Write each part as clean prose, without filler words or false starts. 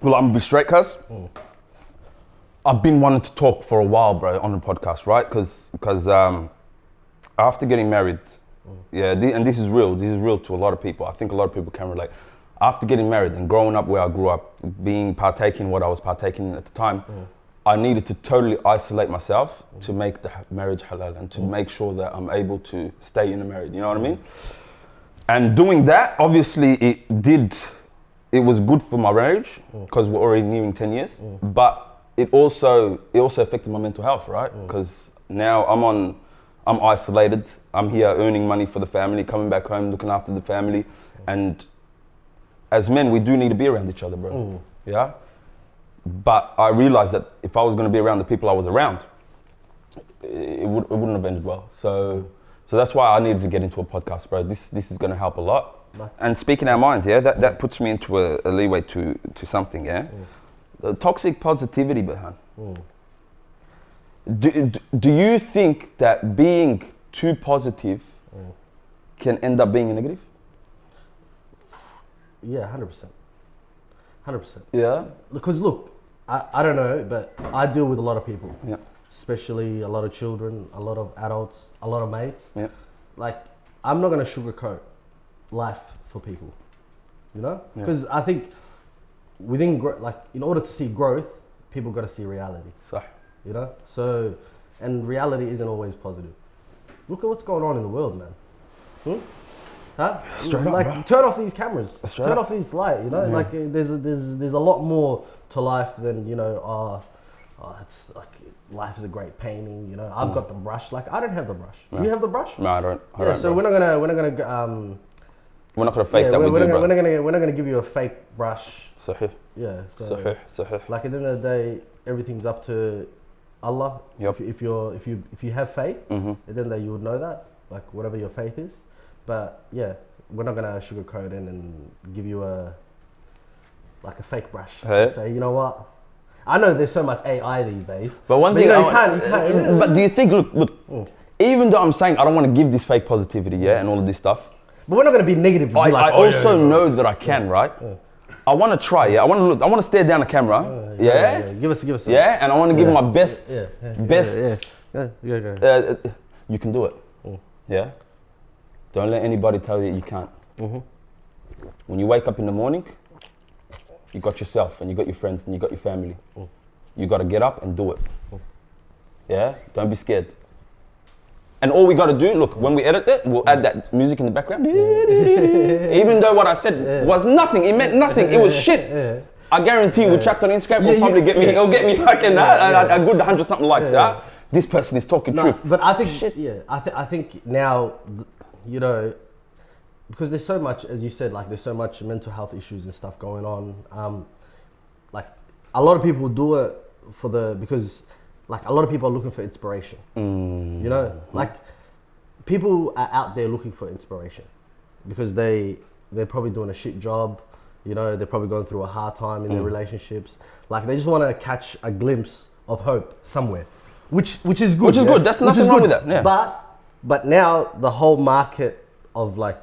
Well, I'm gonna be straight, cuz. I've been wanting to talk for a while, bro, on the podcast, right? Because after getting married, and this is real to a lot of people. I think a lot of people can relate. After getting married and growing up where I grew up, partaking what I was partaking in at the time, I needed to totally isolate myself to make the marriage halal and to make sure that I'm able to stay in the marriage, you know what I mean? And doing that, obviously it was good for my marriage because we're already nearing 10 years, but it also affected my mental health, right? Because now I'm isolated, I'm here earning money for the family, coming back home, looking after the family, and as men, we do need to be around each other, bro, yeah? But I realized that if I was gonna be around the people I was around, it wouldn't have ended well. So that's why I needed to get into a podcast, bro. This is gonna help a lot. And speaking our minds, yeah, that puts me into a leeway to something, yeah? The toxic positivity, Burhan. Do you think that being too positive can end up being a negative? Yeah, 100%. 100%. Yeah? Because look, I don't know, but I deal with a lot of people. Yeah. Especially a lot of children, a lot of adults, a lot of mates. Yeah. Like, I'm not gonna sugarcoat life for people, you know? Because I think in order to see growth, people gotta see reality. صح. You know? So, and reality isn't always positive. Look at what's going on in the world, man. Huh? Straight up, like, bro. turn off these cameras. Straight turn up. off these lights. You know, like there's a lot more to life than it's like life is a great painting. You know, I've got the brush. Like I don't have the brush. No. You have the brush? No, I don't. So bro. we're not gonna fake that. We're not gonna give you a fake brush. صحيح. Yeah. So صحيح. like at the end of the day, everything's up to Allah. Yep. If you have faith, at the end of the day you would know that, like whatever your faith is. But yeah, we're not gonna sugarcoat it and give you a fake brush. Hey. Say, you know what? I know there's so much AI these days. But one thing, you can't. But do you think? Look. Even though I'm saying I don't want to give this fake positivity, and all of this stuff. But we're not gonna be negative. I also know that I can, right? I want to try. Yeah, I want to stare down the camera. Yeah. Give us. Yeah, and I want to give my best. Yeah. You can do it. Yeah. Don't let anybody tell you you can't. When you wake up in the morning, you got yourself and you got your friends and you got your family. You got to get up and do it. Yeah? Don't be scared. And all we got to do, look, when we edit it, we'll add that music in the background. Even though what I said was nothing, it meant nothing, it was shit. I guarantee you, we'll chat on Instagram, will probably get me, it'll get me like a good 100 something likes. This person is talking truth. But I think, I think now, you know, because there's so much, as you said, like there's so much mental health issues and stuff going on. Like a lot of people do it because like a lot of people are looking for inspiration. You know, like people are out there looking for inspiration because they're probably doing a shit job. You know, they're probably going through a hard time in their relationships. Like they just want to catch a glimpse of hope somewhere, which is good. Which is good. That's nothing wrong with that. Yeah. But now the whole market of like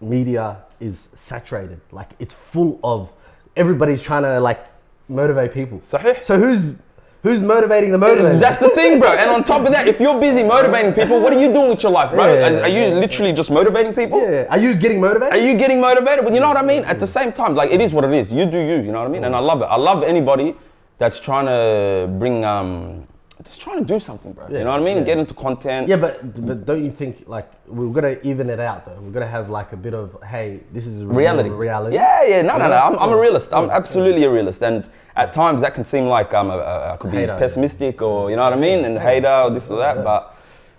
media is saturated. Like it's full of everybody's trying to like motivate people. صحيح. So who's motivating the motivators? That's the thing, bro. And on top of that, if you're busy motivating people, what are you doing with your life, bro? Are you literally just motivating people? Yeah. Are you getting motivated? Are you getting motivated? But you know what I mean? At the same time, like it is what it is. You do you. You know what I mean? And I love it. I love anybody that's trying to bring just trying to do something, bro. You know what I mean? Get into content. Yeah, but don't you think like we've got to even it out though? We've got to have like a bit of hey, this is reality. Yeah. No. I'm a realist. I'm absolutely a realist, and at times that can seem like I could be hater, pessimistic or you know what I mean, and hater or this or that. But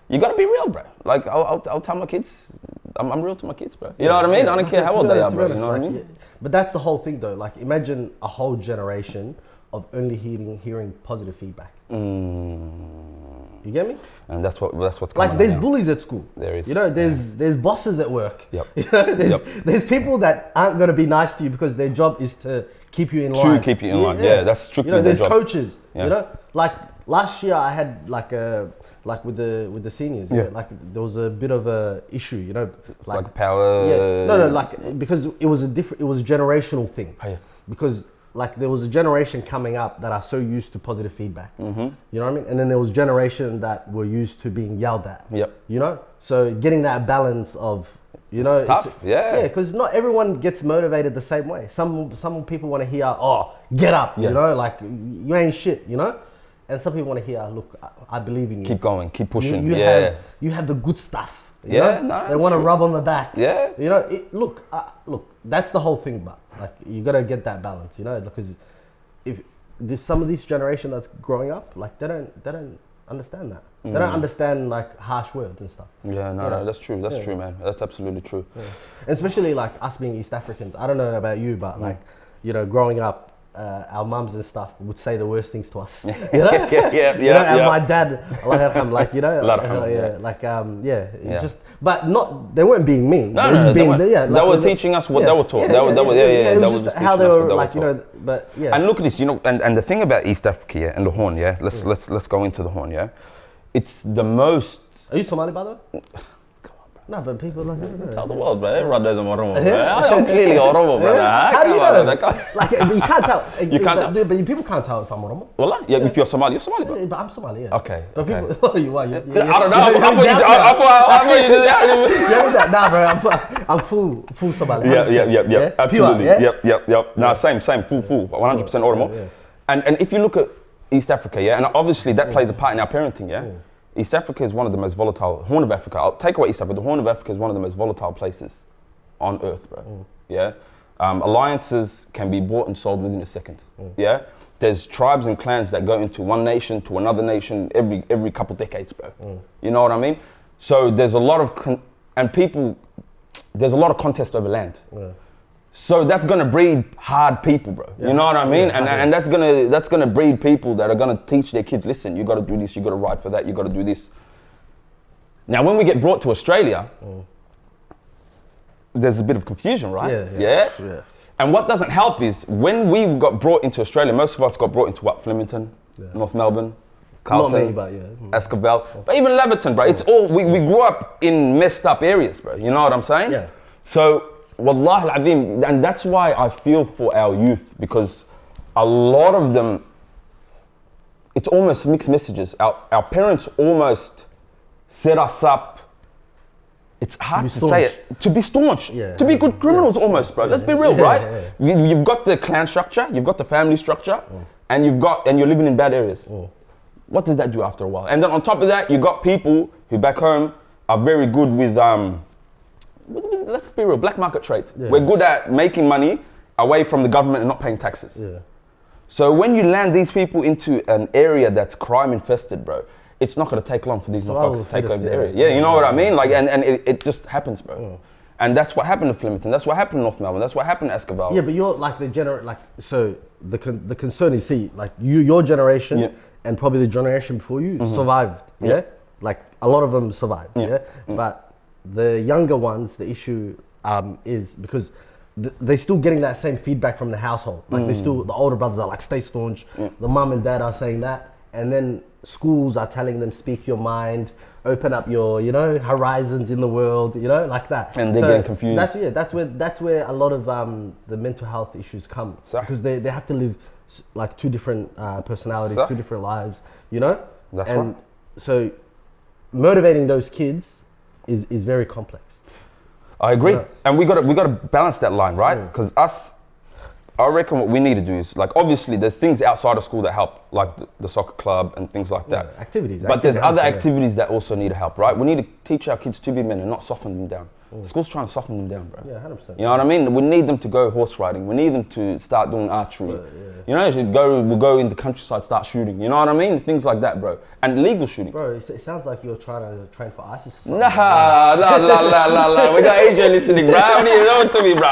you got to be real, bro. Like I'll tell my kids, I'm real to my kids, bro. You know what I mean? I don't care how old they are, bro. You know what I mean? Yeah. But that's the whole thing though. Like imagine a whole generation of only hearing positive feedback. You get me? And that's what's coming like there's now. Bullies at school. There is. You know, there's bosses at work. Yep. You know, there's people that aren't going to be nice to you because their job is to keep you in line. To keep you in line. Yeah, that's strictly their job. There's coaches. Yeah. You know, like last year I had like with the seniors. Yeah. You know, like there was a bit of a issue. You know, like power. Yeah. No, like because it was a generational thing. Oh, yeah. Because like there was a generation coming up that are so used to positive feedback. You know what I mean? And then there was generation that were used to being yelled at. Yep. You know, so getting that balance of, you know, It's tough. Yeah. because not everyone gets motivated the same way. Some people want to hear, oh, get up, Yeah. you know, like you ain't shit, you know, and some people want to hear, look, I believe in you. Keep going, keep pushing. You have the good stuff. You Yeah, know? no, they that's want to true. rub on the back. Yeah. You know, look, that's the whole thing. But like, you gotta get that balance. You know, because if there's some of this generation that's growing up, like they don't understand that. They don't understand like harsh words and stuff. Yeah, no, You know? no, that's true. That's true, man. That's absolutely true. Yeah. And especially like us being East Africans. I don't know about you, but like, you know, growing up, our mums and stuff would say the worst things to us. You know? Yeah. You know, and my dad, like you know, Allah yarhamah, just, but not, they weren't being mean. No, they were just being, they were teaching us what they were taught. They were It that was was just just how teaching they us were, what like, they you were know, taught. but yeah. And look at this, you know, and the thing about East Africa, yeah, and the Horn, yeah. Let's go into the Horn, yeah. It's the most. Are you Somali, by the way? No, but people like, Tell the world, bro. Everyone knows I'm Oromo, bro. I'm clearly Oromo, brother. how do you Come on, know? brother. Like, you can't tell. You can't tell. But people can't tell if I'm Oromo. Wallah, yeah, if you're Somali, bro. But I'm Somali, yeah. Okay, But okay. people, oh, you are. I don't know. I thought you did that. Yeah, nah, bro, I'm full Somali. Yeah. 100%. Absolutely. Pure, yeah? Yep. No, same. Full. 100% Oromo. Yeah. And if you look at East Africa, yeah, and obviously that plays a part in our parenting, yeah. East Africa is one of the most volatile. Horn of Africa. I'll take away East Africa. The Horn of Africa is one of the most volatile places on earth, bro. Yeah. Alliances can be bought and sold within a second. Yeah. There's tribes and clans that go into one nation to another nation every couple decades, bro. You know what I mean? So there's a lot of there's a lot of contest over land. So that's gonna breed hard people, bro. You know what I mean? And that's gonna breed people that are gonna teach their kids, listen, you gotta do this, you gotta ride for that, you gotta do this. Now when we get brought to Australia, there's a bit of confusion, right? Yeah. And what doesn't help is when we got brought into Australia, most of us got brought into what? Flemington, North Melbourne, Carlton, Not me, but yeah. Esquivel, but even Leverton, bro. It's all, we grew up in messed up areas, bro. You know what I'm saying? Yeah. So, Wallahi al-Azim, and that's why I feel for our youth, because a lot of them, it's almost mixed messages. Our parents almost set us up, it's hard to say it, to be staunch, to be good criminals almost, bro. Let's be real, right? You've got the clan structure, you've got the family structure, and you're living in bad areas. What does that do after a while? And then on top of that, you got people who back home are very good with, let's be real, black market trade. We're good at making money away from the government and not paying taxes. So when you land these people into an area that's crime infested, bro, it's not going to take long for these motherfuckers to take over the area. Yeah, you know what I mean? Like, and it just happens, bro. And that's what happened to Flemington. That's what happened to North Melbourne. That's what happened to Esquivel. Yeah, but you're like so the concern is, see, like your generation and probably the generation before you survived. Yeah, like a lot of them survived. Yeah, but the younger ones, the issue is because they're still getting that same feedback from the household. Like the older brothers are like, stay staunch. The mum and dad are saying that, and then schools are telling them, speak your mind, open up your, horizons in the world, like that. And they're getting confused. So that's where a lot of the mental health issues come, because they have to live like two different personalities, two different lives, That's and right. so motivating those kids is very complex. I agree, and we got to balance that line, right? Because I reckon what we need to do is, like, obviously there's things outside of school that help, like the soccer club and things like that. Activities. But there's other activities that also need help, right? We need to teach our kids to be men and not soften them down. School's trying to soften them down, bro. Yeah, 100%. You know what I mean? We need them to go horse riding. We need them to start doing archery. We'll go in the countryside, start shooting. You know what I mean? Things like that, bro. And legal shooting. Bro, it sounds like you're trying to train for ISIS or something. Nah. We got Asia listening, bro. What are you doing to me, bro?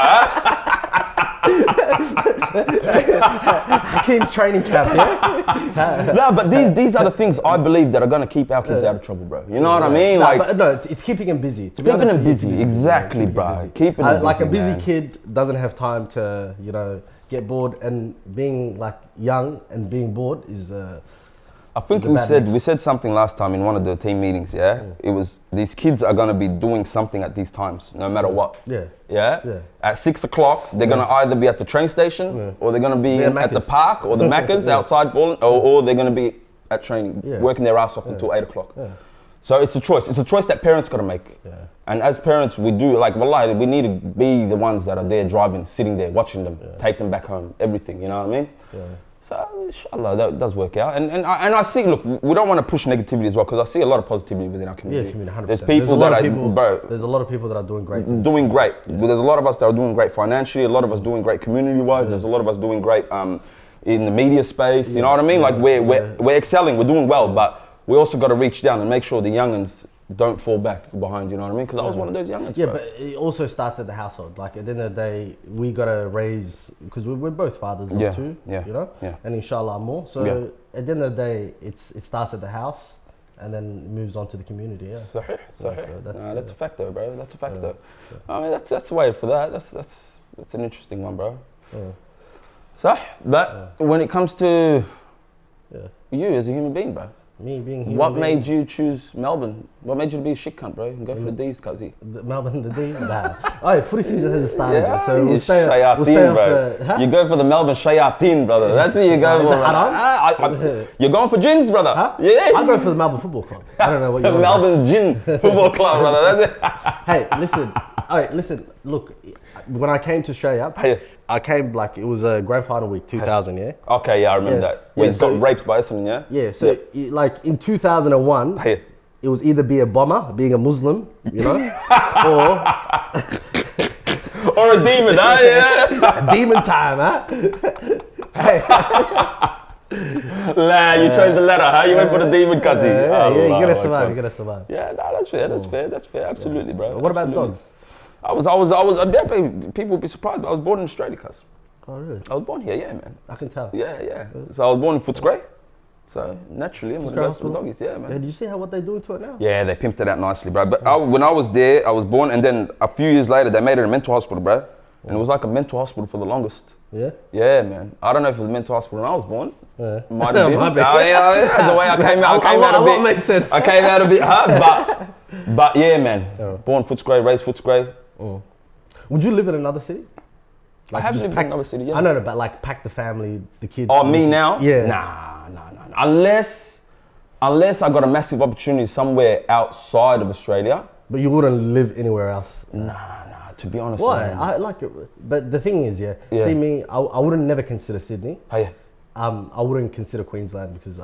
Hakeem's training camp, yeah? No, but these are the things I believe that are going to keep our kids out of trouble, bro. You know what I mean? But it's keeping them busy. Keeping them busy, exactly, bro. Keeping them busy, like a busy man. kid doesn't have time to, get bored, and being like young and being bored is I think It's a bad mix. we said something last time in one of the team meetings. Yeah, it was these kids are gonna be doing something at these times, no matter what. Yeah. Yeah. Yeah. At 6 o'clock, they're gonna either be at the train station or they're gonna be Yeah, at the Macca's. park or the Maccas outside balling, or they're gonna be at training, Yeah. working their ass off until 8 o'clock. Yeah. So it's a choice. It's a choice that parents gotta make. Yeah. And as parents, we do like wallahi, we need to be the ones that are there driving, sitting there, watching them, take them back home, everything. You know what I mean? Yeah. So inshallah, that does work out. And I see. Look, we don't want to push negativity as well because I see a lot of positivity within our Yeah, community. community, 100%. There's people that are There's a lot of people that are doing great things. doing great. There's a lot of us that are doing great financially. A lot of us doing great community-wise. There's a lot of us doing great in the media space. You know what I mean? Like we're excelling. We're doing well, but we also got to reach down and make sure the youngins don't fall back behind. You know what I mean? Because I was one of those youngins. Yeah, bro. but it also starts at the household. Like at the end of the day, we gotta raise because we're both fathers Yeah, of two. yeah, You know. yeah. And inshallah more. So at the end of the day, it starts at the house, and then moves on to the community. Yeah. Sahih, sahih. so That's a fact though, bro. That's a fact though. I mean, that's the way for that. That's an interesting one, bro. Yeah. So, but when it comes to Yeah. you as a human being, bro, Me being human what being- made you choose Melbourne? What made you to be a shit cunt, bro? And go for the D's, cuzzy. Melbourne the D? Nah. Oh, footy season hasn't started yet, so you we'll stay shayateen, off bro. the... Huh? You go for the Melbourne Shayateen, brother. That's what you go Is for. it haram? brother. You're going for gins, brother. Huh? Yeah. I go for the Melbourne Football Club. I don't know what The you're Melbourne Gin Football Club, brother. That's it. Hey, listen. Alright, listen. Look, when I came to Australia, Hey. I came like it was a grand final week, 2000. Yeah. Okay, yeah, I remember Yeah. that. When Yeah, he so- got raped by Essendon, yeah? Yeah. So like in 2001, Hey. it was either be a bomber, being a Muslim, you know, or Or a demon, huh? Yeah. demon time, huh? Hey, La, you chose the letter, huh? You went for the demon, cuzzy. yeah, you Allah gotta survive. Akbar. You gotta survive. Yeah, no, that's fair. That's fair. That's fair. Absolutely, bro. What about Absolutely. dogs? I was. Yeah, people would be surprised. But I was born in Australia, cuz. Oh really? I was born here, yeah, man. I can tell. Yeah. So I was born in Footscray. So naturally, I'm gonna Footscray go for the Hospital? doggies, yeah, man. Yeah, did you see what they're doing to it now? Yeah, they pimped it out nicely, bro. But when I was there, I was born, and then a few years later, they made it a mental hospital, bro. And it was like a mental hospital for the longest. Yeah. Yeah, man. I don't know if it was a mental hospital when I was born. Yeah. Might have been. Might be. Oh, yeah, the way I came out, A lot a bit. makes sense. I came out a bit hard, but yeah, man. Born Footscray, raised Footscray. Would you live in another city? I have just lived in pack- another city, yeah. I know, but like pack the family, the kids. Oh, me now? Yeah. Nah. Unless I got a massive opportunity somewhere outside of Australia. But you wouldn't live anywhere else. Nah. To be honest, Why? man. I like it, but the thing is, Yeah. See me, I wouldn't never consider Sydney. Oh, yeah. I wouldn't consider Queensland because,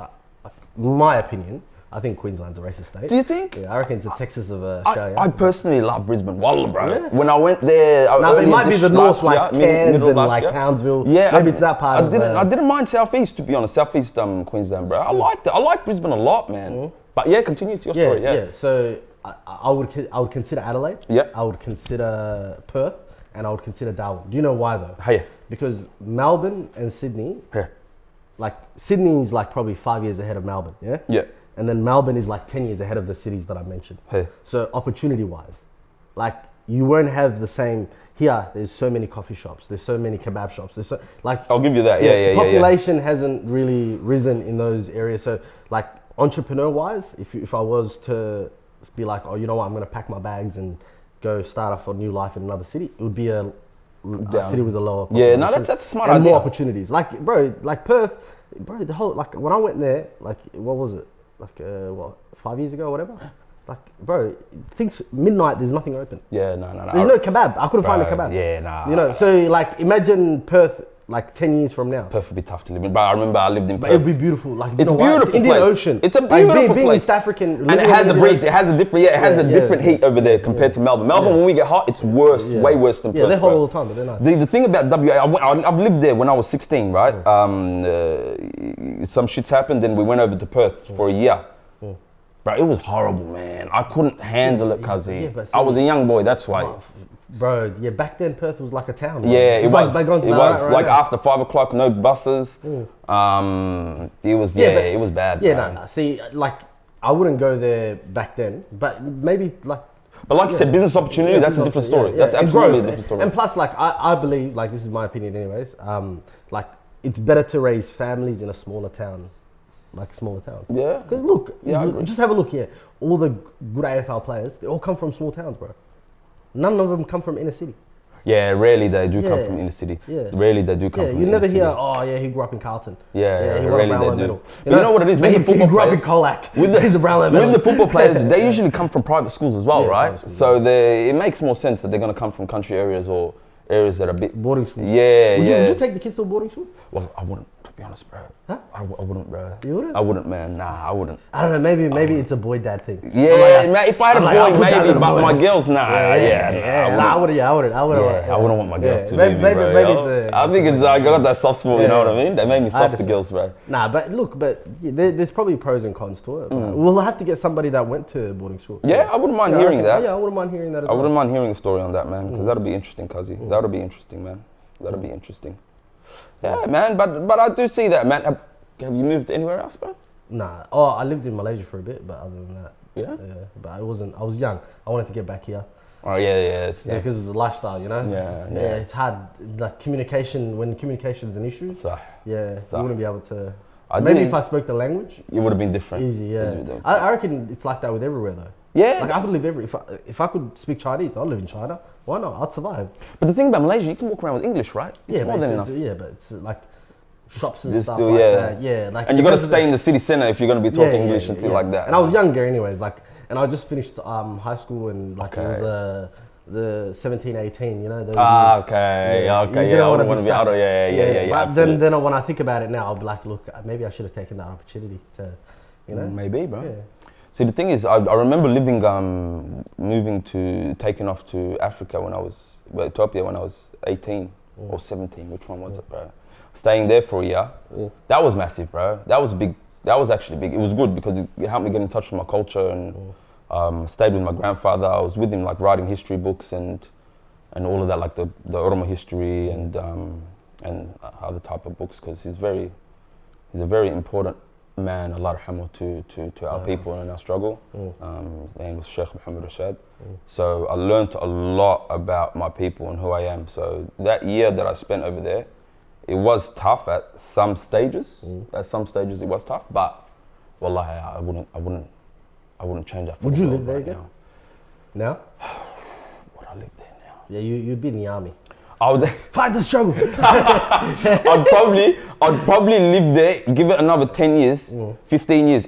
in my opinion, I think Queensland's a racist state. Do you think? Yeah, I reckon it's the Texas of Australia. I personally love Brisbane, Wallah, bro. Yeah. When I went there, No, but it earlier might be this the north, last like year, Cairns middle of and last like year. Townsville. Yeah, Maybe it's that part of I didn't mind Southeast, to be honest. Southeast Queensland, bro. I liked it. I like Brisbane a lot, man. But yeah, continue to your story. Yeah. So I would consider Adelaide. Yeah. I would consider Perth, and I would consider Darwin. Do you know why though? Hey. Because Melbourne and Sydney, Hey. like Sydney is like probably 5 years ahead of Melbourne. Yeah. Yeah. And then Melbourne is like 10 years ahead of the cities that I mentioned. Hey. So opportunity wise, like you won't have the same here. There's so many coffee shops. There's so many kebab shops. There's so like I'll give you that. Yeah. population hasn't really risen in those areas. So like entrepreneur wise, if I was to be like, oh, you know what, I'm gonna pack my bags and go start off a new life in another city, it would be a city with a lower Yeah, population. no, that's a smart and idea. more opportunities. Like bro, like Perth, bro, the whole like when I went there, like what was it? Like 5 years ago or whatever. Like bro, things midnight there's nothing open. Yeah, no. There's no kebab. I couldn't find a Bro, kebab. yeah, nah. You know, so like imagine Perth like 10 years from now. Perth would be tough to live in. But I remember I lived in But Perth. it'd be beautiful. Like you It's know a why? beautiful Indian place. Ocean. It's a Like, beautiful being place. East African. And living it has in a the breeze. Indian It has a different. Yeah, it has a Yeah, different yeah. heat over there compared to Melbourne. Melbourne, when we get hot, it's worse, Yeah. way worse than Yeah, Perth. they're hot bro. all the time, but they're nice. The thing about WA, I've lived there when I was 16, right? Some shits happened, and we went over to Perth for a year. Bro, it was horrible, man. I couldn't handle it, cuzzy. Yeah, but I was a young boy, that's why. Bro, yeah, back then Perth was like a town. Bro. Yeah, it was. Like back on It Ballarat was right like now. after 5 o'clock, no buses. It was but- it was bad. Yeah, bro. no. See, like I wouldn't go there back then, but maybe like. But like you said, business opportunity, that's a different story. That's and absolutely a growth. different story. And plus, like I believe, like this is my opinion, anyways. Like it's better to raise families in a smaller town like smaller towns. Yeah. Because look, Yeah, I agree. just have a look here. All the good AFL players, they all come from small towns, bro. None of them come from inner city. Yeah, rarely they do come Yeah. from inner city. Yeah. Rarely they do come Yeah, from you inner never city. hear, oh yeah, he grew up in Carlton. Yeah, he won a rarely Brownlow they do. medal. But you know what it is? He, With the football he grew up in players- Colac. With the, He's a Brownlow with the medalist. football players, they usually come from private schools as well, Yeah, right? private schools, So it makes more sense that they're going to come from country areas or areas that are a bit... Boarding school. Yeah, Would yeah. you take the kids to a boarding school? Well, I wouldn't, to be honest, bro. Huh? I wouldn't, bro. You wouldn't? I wouldn't, man. Nah, I wouldn't. I don't know, maybe it's a boy dad thing. Yeah, man, if I had a I'm like, I'll boy, put that maybe, little but boy. my girls, nah, yeah, Nah, I wouldn't. I wouldn't want my girls to maybe, leave me, bro. maybe yo. it's I think it's, I got that soft spot, you know what I Yeah. mean? They made me I soft to understand. girls, bro. Nah, but look, there's probably pros and cons to it. Mm. We'll have to get somebody that went to boarding school. Yeah, I wouldn't mind Yeah, hearing okay. that. Yeah, I wouldn't mind hearing that as I well. wouldn't mind hearing a story on that, man, because that'll be interesting, Kazi. That'll be interesting, man. That'll be interesting. Yeah, man, but I do see that, man. Have you moved anywhere else, bro? Nah. Oh, I lived in Malaysia for a bit, but other than that, Yeah? But I was young. I wanted to get back here. Oh, yeah. Yeah, because it's a lifestyle, you know. Yeah. It's hard. Like communication, when communication's an issue. So, Yeah, you So- wouldn't be able to. I Maybe didn't- if I spoke the language, it would have been different. easy. It Yeah, would've been I reckon it's like that with everywhere though. Yeah. Like I could live if I could speak Chinese, I'd live in China. Why not? I'd survive. But the thing about Malaysia, you can walk around with English, right? It's Yeah, more but than enough. but it's like shops and Just stuff do- like yeah. that. Yeah, like And you got to because of stay in the city center if you're going to be talking English and things like that. And I was younger anyways, like, and I just finished high school and like it Okay. was the 17, 18, you know. Those Ah, years. okay, Yeah, okay, you yeah. didn't I wanna wouldn't want to be stuck. out of, yeah. But absolutely. then when I think about it now, I'll be like, look, maybe I should have taken that opportunity to, you know. Maybe, bro. Yeah. See, the thing is, I remember taking off to Africa Ethiopia when I was 18 or 17. Which one was it, bro? Staying there for a year. That was massive, bro. That was big. That was actually big. It was good because it helped me get in touch with my culture and stayed with my grandfather. I was with him, like writing history books and all of that, like the Oromo history and other type of books, because he's a very important man, Allah yarhamu, to our people and our struggle. His name was Sheikh Muhammad Rashad. So I learned a lot about my people and who I am. So that year that I spent over there, it was tough at some stages. At some stages it was tough, but wallahi, I wouldn't change that for Would the you world live there right again? now. Now? Would I live there now? Yeah, you'd be in the army. I would Fight the struggle. I'd probably live there, give it another 10 years, 15 years.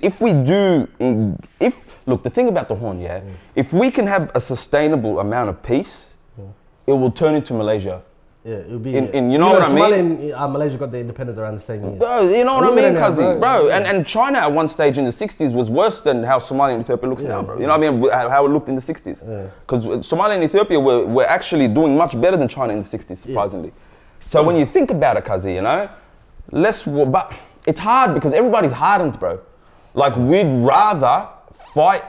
Look, the thing about the Horn, if we can have a sustainable amount of peace, it will turn into Malaysia. Yeah, it would be. You know what I mean? Somalia and Malaysia got their independence around the same year. Bro, you know what I Look at mean, it now, Kazi? Bro, Yeah. and China at one stage in the 60s was worse than how Somalia and Ethiopia looks now, bro. You know what I mean? How it looked in the 60s. Because Somalia and Ethiopia were actually doing much better than China in the 60s, surprisingly. So when you think about it, Kazi, you know, but it's hard because everybody's hardened, bro. Like, we'd rather fight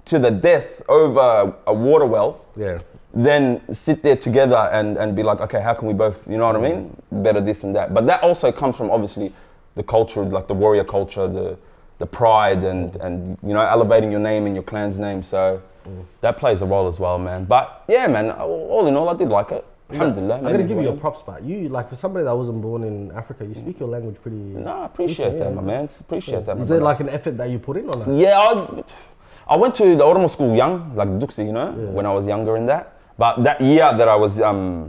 to the death over a water well than sit there together and be like, okay, how can we both, you know what I mean? Better this and that. But that also comes from obviously the culture, like the warrior culture, the pride and you know, elevating your name and your clan's name. So that plays a role as well, man. But yeah, man, all in all, I did like it. Alhamdulillah. I'm gonna give you your props, but you, like, for somebody that wasn't born in Africa, you speak your language pretty. No, I appreciate that, my man. Appreciate that, my Is there brother. like an effort that you put in on that? Yeah, I went to the Oromo school young, like Duxi, you know, when I was younger in that. But that year that I was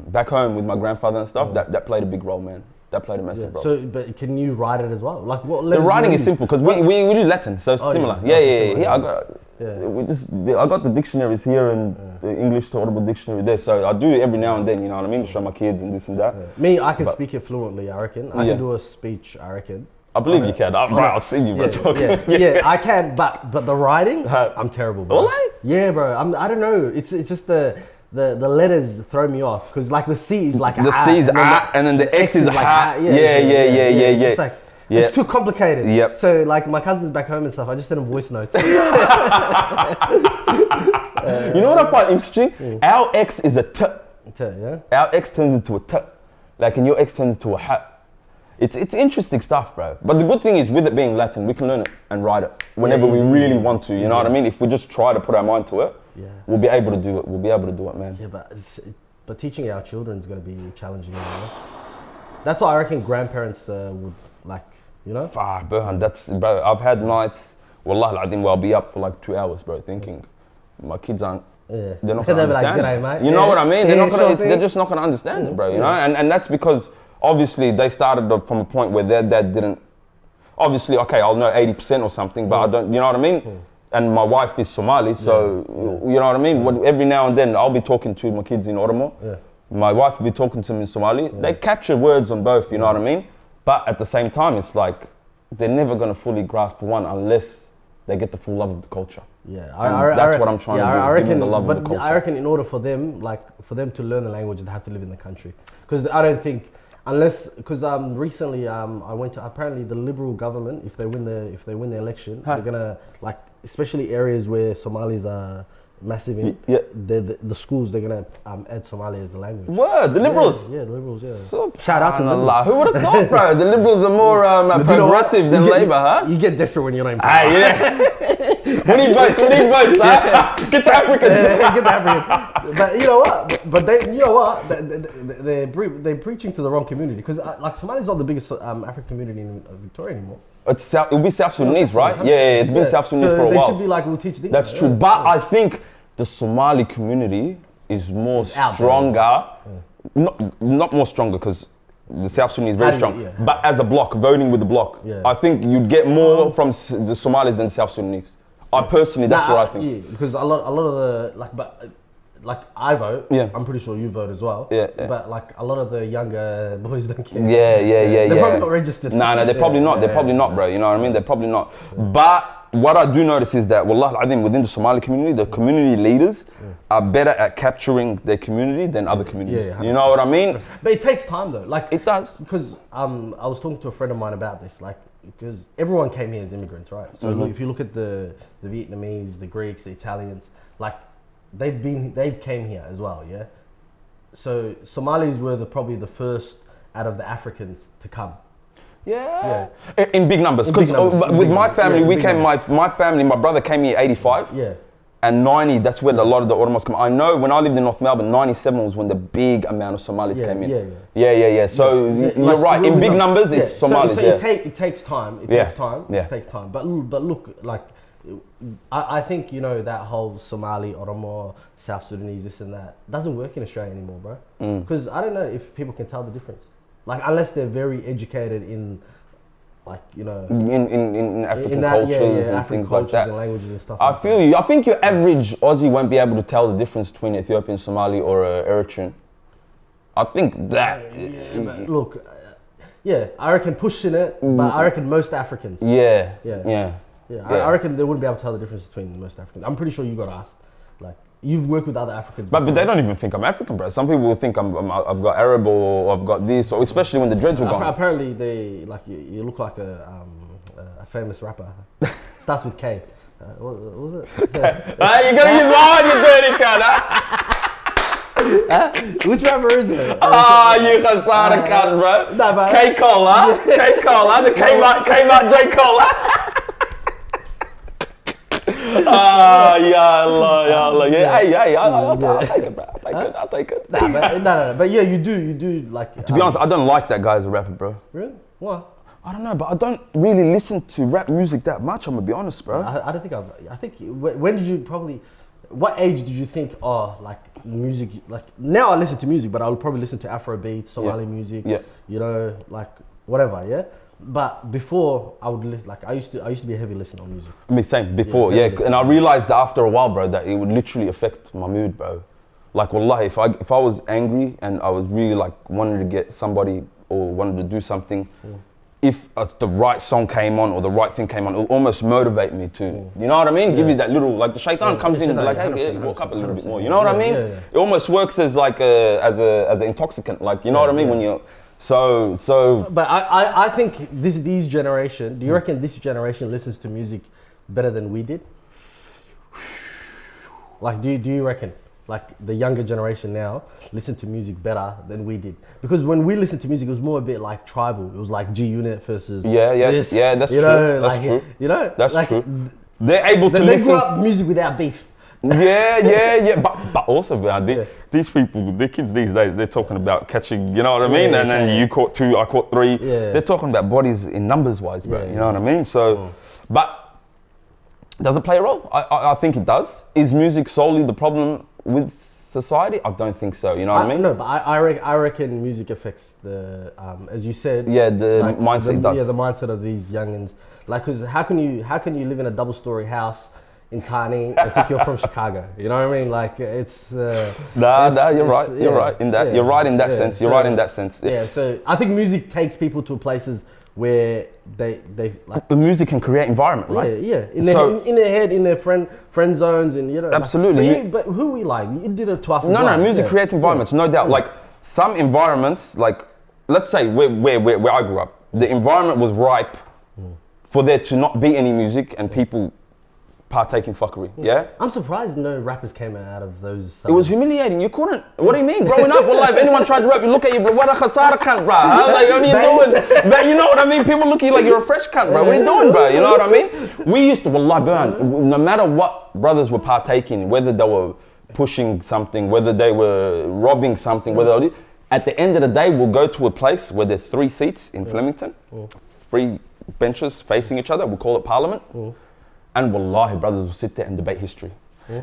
back home with my grandfather and stuff, that played a big role, man. That played a massive role. So, but can you write it as well? Like, what The letters do writing you is use? simple because we do Latin, so it's Oh, similar. yeah. Yeah, Similar, I got. Yeah. I got the dictionaries here and the English to Audible dictionary there, so I do it every now and then. You know what I mean? To show my kids and this and that. Me, I can speak it fluently. I reckon I Yeah. can do a speech. I reckon. I believe you can. Bro, I'll see you, bro. talking. Yeah, I can, but the writing, I'm terrible, bro. Really? Yeah, bro. I don't know. It's just the letters throw me off because like the C is like The C is and then the X is like ha. ah. Yeah. It's just like, it's too complicated. Yep. So like my cousins back home and stuff, I just send them voice notes. You know what I find interesting? Our X is a T. Yeah. Our X turns into a T. Like, and your X turns into a hat. It's interesting stuff, bro. But the good thing is, with it being Latin, we can learn it and write it whenever we really want to. You know what I mean? If we just try to put our mind to it, we'll be able to do it. We'll be able to do it, man. Yeah, but teaching our children is going to be challenging. You know? That's why I reckon grandparents would like You know? Burhan, bro, I've had nights, wallah al-adim, where I'll be up for like 2 hours, bro, thinking, my kids aren't, Yeah. they're not going to They'll be like, understand. "G'day, mate." You know what I mean? Yeah, sure They're thing. just not going to understand it, bro, you know? And that's because, obviously, they started from a point where their dad didn't, obviously, okay, I'll know 80% or something, but I don't, you know what I mean? And my wife is Somali, so, you know what I mean? Every now and then, I'll be talking to my kids in Oromo. Yeah. My wife will be talking to them in Somali. They capture words on both, you know what I mean? But at the same time, it's like, they're never going to fully grasp one unless they get the full love of the culture. Yeah, That's what I'm trying to do, I give reckon, them the love of the but culture. I reckon in order for them, for them to learn the language, they have to live in the country. Because I don't think, because recently I went to, apparently the Liberal government, if they win the election, they're gonna, like, especially areas where Somalis are massive in, Yeah. the schools, they're gonna add Somali as the language. Word, the Liberals. Yeah, the Liberals, yeah. Shout out to the Allah. Liberals. Who would have thought, bro? The Liberals are more But you know what? progressive than You get- Labour, huh? You get desperate when you're not in Ah, yeah. we need votes, huh? Get the Africans. Get the African. But you know what? But they, you know what? They're preaching to the wrong community because like Somali's not the biggest African community in Victoria anymore. It'll be South Sudanese, right? Yeah, it's been South Sudanese so for a they while. should be like, we'll teach Dinka. That's true. But I think the Somali community is more out there. stronger. Not more stronger because the South Sudanese is very How do you- strong. yeah. But as a block, voting with the block, Yeah. I think you'd get more from the Somalis than South Sudanese. I personally, that's what I think. Yeah, because a lot of the like I vote. Yeah. I'm pretty sure you vote as well. Yeah. But like a lot of the younger boys don't care. Yeah. They're probably not registered. No, they're probably not. They're probably not, bro. You know what I mean? They're probably not. But what I do notice is that, wallah, I think within the Somali community, the community leaders are better at capturing their community than other communities. Yeah, you know what I mean? But it takes time though. Like It does. because I was talking to a friend of mine about this, like because everyone came here as immigrants, right? So look, if you look at the Vietnamese, the Greeks, the Italians, like they've came here as well, yeah. So Somalis were probably the first out of the Africans to come. Yeah. In big numbers. In big Because numbers, in with big my numbers. family, Yeah, in we big came, numbers. my family, my brother came here 85. Yeah. And 90, that's when a lot of the Oromos come. I know when I lived in North Melbourne, 97 was when the big amount of Somalis Yeah, came in. yeah. So Yeah, you're like, right. In big numbers, it's So Somalis. it takes time. It Yeah, takes time. yeah. It takes time. But look, like I think that whole Somali, Oromo, South Sudanese, this and that doesn't work in Australia anymore, bro. Because I don't know if people can tell the difference. Like unless they're very educated in, like in African in that, cultures and African things cultures like that. and languages and stuff. I like feel you. I think your average Aussie won't be able to tell the difference between Ethiopian Somali or Eritrean. I think that. But look, I reckon pushing it, but I reckon most Africans. Yeah. Yeah. I reckon they wouldn't be able to tell the difference between most Africans. I'm pretty sure you got asked. Like, you've worked with other Africans. But before. they don't even think I'm African, bro. Some people will think I've got Arab or I've got this, or especially when the dreads were gone. Apparently, they like you look like a famous rapper. Starts with K. What was it? Hey, you gotta use my one, you dirty cunt, huh? Which rapper is it? Ah, you Khasara cunt, bro. Nah, but- K Cola, K Cola, the Kmart J Cola. Ah, ya Allah. Yeah, hey, I'll take it, bro. I'll take it. No. But yeah, you do like. To be honest, I don't like that guy as a rapper, bro. Really? Why? I don't know, but I don't really listen to rap music that much. I'm gonna be honest, bro. I don't think I think when did you probably? What age did you think? Oh, like music. Like now I listen to music, but I'll probably listen to Afrobeat, Somali music. Yeah. You know, like whatever. Yeah. But before I would listen, like I used to be a heavy listener on music. I mean, same before, Yeah, yeah. definitely. And I realized that after a while, bro, that it would literally affect my mood, bro. Like, wallahi, if I was angry and I was really like wanted to get somebody or wanted to do something, if the right song came on or the right thing came on, it'll almost motivate me to, you know what I mean? Give you that little, like the shaitan comes in and be like, hey, walk up a little bit more. You know what I mean? Yeah. It almost works as like as an intoxicant, like, you know what I mean? When you're, so. But I think these generation. Do you reckon this generation listens to music better than we did? Like, do you reckon? Like the younger generation now listen to music better than we did, because when we listened to music, it was more a bit like tribal. It was like G Unit versus this, that's you true. know, That's like, true. You know, That's like, true. They're able to They listen. grew up music without beef. Yeah. But also, man, these people, the kids these days, they're talking about catching, you know what I mean? And then you caught 2, I caught 3. Yeah. They're talking about bodies in numbers wise, bro. Yeah, you know what I mean? So, but does it play a role? I think it does. Is music solely the problem with society? I don't think so. You know what I mean? No, but I reckon music affects the, as you said. Yeah, the mindset does. Yeah, the mindset of these youngins. Like, cause how can you live in a double-story house in Tani and think you're from Chicago? You know what I mean? Like, it's. Nah, you're right. You're right in that. You're right in that sense. You're right in that sense. Yeah. So I think music takes people to places where they like. The music can create environment, right? Yeah. In their head, in their friend zones, and you know. Absolutely. But who we like? You did it to us. No. Music creates environments, no doubt. Like some environments, like let's say where I grew up, the environment was ripe for there to not be any music and people partake in fuckery. Yeah. I'm surprised no rappers came out of those. It was humiliating. You couldn't. What do you mean? Growing up, well, if anyone tried to rap, you look at you, bro. What a khasara cunt, bro. Huh? Like, what are you doing? But you know what I mean? People look at you like you're a fresh cunt, bro. What are you doing, bro? You know what I mean? We used to, wallah, bro, no matter what brothers were partaking, whether they were pushing something, whether they were robbing something, whether they, at the end of the day, we'll go to a place where there's 3 seats in Flemington, 3 benches facing each other. We'll call it Parliament. And wallahi, brothers will sit there and debate history.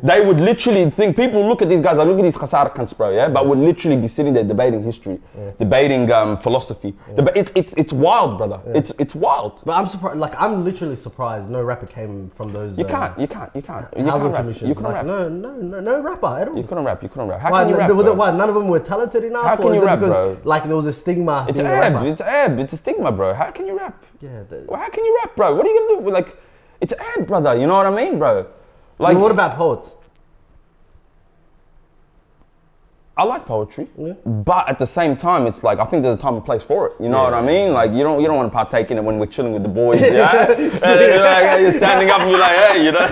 They would literally think, people look at these guys, like, look at these khasara cunts, bro, yeah? But would literally be sitting there debating history, debating philosophy. It's wild, brother. It's wild. But I'm surprised, like, I'm literally surprised no rapper came from those. You can't rap. You couldn't rap. No rapper at all. You couldn't rap. How can you rap, bro? Why, none of them were talented enough? How can you rap, because, bro? like, there was a stigma. It's It's a stigma, bro. How can you rap? Yeah. Well, how can you rap, bro? What are you gonna do? Like, it's ad, brother. You know what I mean, bro? Like, what about poets? I like poetry, but at the same time, it's like I think there's a time and place for it. You know what I mean? Like you don't want to partake in it when we're chilling with the boys. Yeah, and you're standing up and you're like, hey, you know.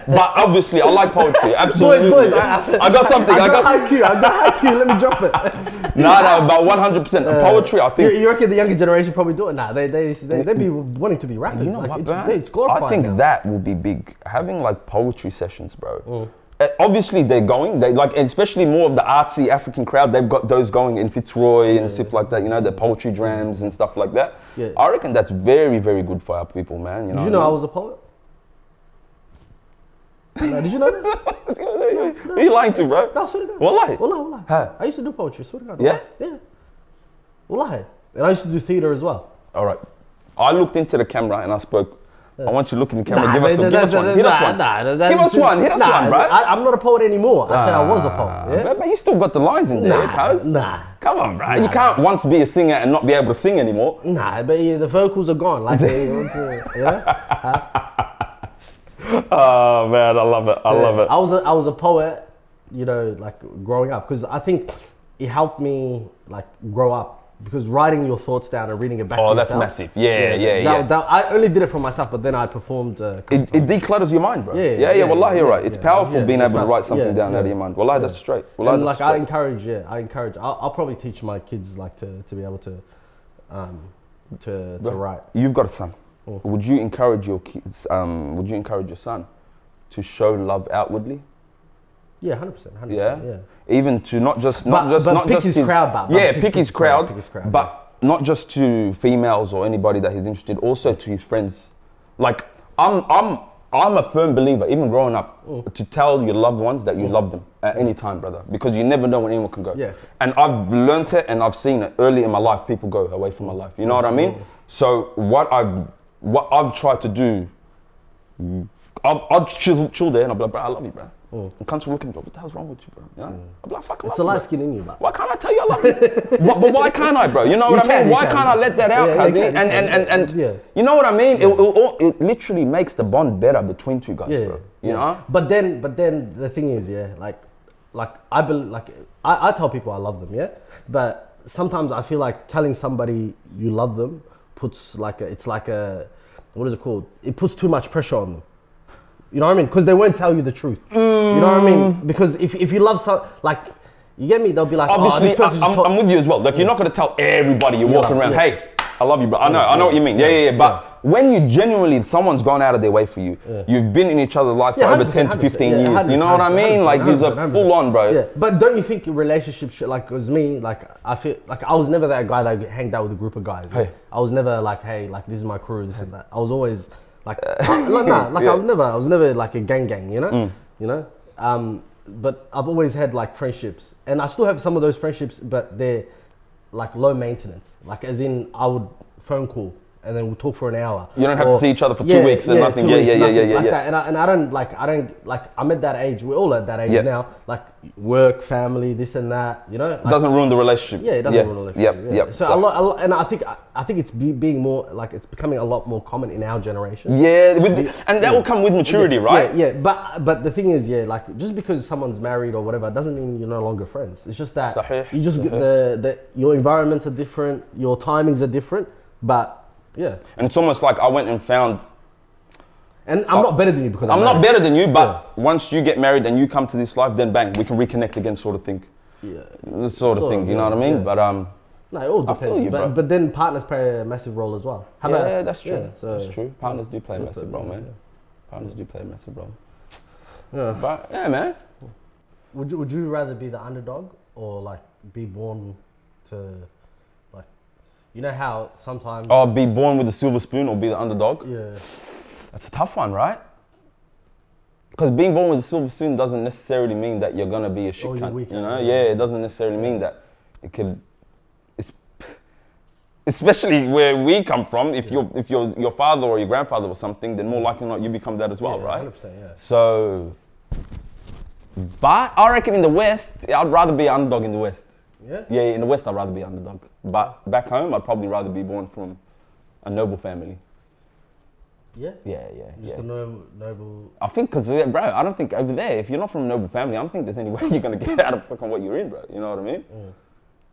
But obviously, I like poetry. Absolutely. Boys, I got something. I got haiku. Let me drop it. No, but 100%. Poetry, I think. You reckon the younger generation probably do it? Nah, they be wanting to be rappers. You know like, what, it's glorified I think now. that will be big. Having like poetry sessions, bro. Obviously they're going. They like, especially more of the artsy African crowd. They've got those going in Fitzroy and stuff like that. You know, the poetry drams and stuff like that. Yeah. I reckon that's very, very good for our people, man. You know. Did you know I was a poet? No, did you know that? Who are you lying to, bro? No, swear to God. Wallahi. Huh? I used to do poetry. Swear to God. Yeah. Yeah. Wallahi. And I used to do theatre as well. All right. I looked into the camera and I spoke. I want you to look in the camera. Give us one. Hit us one, bro. I'm not a poet anymore. I said I was a poet. Yeah? But you still got the lines in there, cuz. Nah. Come on, bro. You can't once be a singer and not be able to sing anymore. Nah, but the vocals are gone. Like, you know? Oh man, I love it. I love it. I was a poet, you know, like growing up, because I think it helped me like grow up. Because writing your thoughts down and reading it back to yourself. Oh, that's massive. Yeah. I only did it for myself, but then I performed. It declutters your mind, bro. Yeah. Wallahi, you're right. It's powerful being able to write something down out of your mind. Wallahi, that's straight. Wallahi, and that's like straight. I encourage. I'll probably teach my kids like to be able to write. You've got a son. Would you encourage your kids? Would you encourage your son to show love outwardly? Yeah, 100%. Yeah. Even to not just pick his crowd, pick his crowd, but not just to females or anybody that he's interested. Also to his friends. Like I'm a firm believer, even growing up, to tell your loved ones that you love them at any time, brother, because you never know when anyone can go. Yeah. And I've learnt it, and I've seen it early in my life. People go away from my life. You know what I mean? So what I've tried to do, I'll chill there and I'll be like, bro, I love you, bro. And cunts will look at me, what the hell's wrong with you, bro? You know? I'll be like, fuck, it's a light skin in you, bro. Why can't I tell you I love you? But why can't I, bro? You know what I mean? Why can't I let that out, cuz? And you know what I mean? It literally makes the bond better between two guys, bro. You know? But then the thing is, I tell people I love them, yeah? But sometimes I feel like telling somebody you love them puts what is it called? It puts too much pressure on them. You know what I mean? Because they won't tell you the truth. You know what I mean? Because if you love you get me? They'll be like, obviously, I'm with you as well. Like, you're not going to tell everybody you're walking around, hey, I love you, bro. I know what you mean. Yeah. But when you genuinely, someone's gone out of their way for you, you've been in each other's life for over 10 to 15 years, you know what I mean? Like, he's a full on, bro. Yeah, but don't you think relationships, like, with me, like, I feel, like, I was never that guy that hanged out with a group of guys. Hey. I was never like, hey, like, this is my crew, this and that. I was always, like, I was never like a gang, you know? You know? But I've always had, like, friendships. And I still have some of those friendships, but they're, like, low maintenance. Like, as in, I would phone call and then we'll talk for an hour. You don't have to see each other for 2 weeks and nothing. Like Yeah. that. And I don't like, I'm at that age, we're all at that age now, like, work, family, this and that, you know? Like, It doesn't ruin the relationship. yeah, it doesn't ruin the relationship. Yep. So a lot, and I think it's being more, like, it's becoming a lot more common in our generation. Yeah, and that will come with maturity, right? Yeah. But the thing is, like, just because someone's married or whatever doesn't mean you're no longer friends. It's just that Sahih. you just your environments are different, your timings are different, but yeah. And it's almost like I went and found. And I'm not better than you because I'm not better than you, but once you get married and you come to this life, then bang, we can reconnect again, sort of thing. Yeah. This sort of thing, you know what I mean? Yeah. But no, it all depends. I feel you, bro. But then partners play a massive role as well. That's true. Yeah, so That's true. Partners do play a massive role, man. Yeah. Partners do play a massive role. Yeah. But yeah, man. Would you rather be the underdog or, like, be born to, like, you know how sometimes Or be born with a silver spoon or be the underdog? yeah. That's a tough one, right? Because being born with a silver spoon doesn't necessarily mean that you're gonna be a shit you're cunt, weak, you know? yeah. Yeah, it doesn't necessarily mean that. It could, especially where we come from. If your father or your grandfather was something, then more likely than not you become that as well, Yeah, right? 100%, yeah. So, but I reckon in the West, I'd rather be an underdog in the West. Yeah? Yeah, in the West I'd rather be underdog. But back home, I'd probably rather be born from a noble family. Yeah? Yeah. Just a noble... I think, bro, I don't think over there, if you're not from a noble family, I don't think there's any way you're going to get out of fucking what you're in, bro. You know what I mean?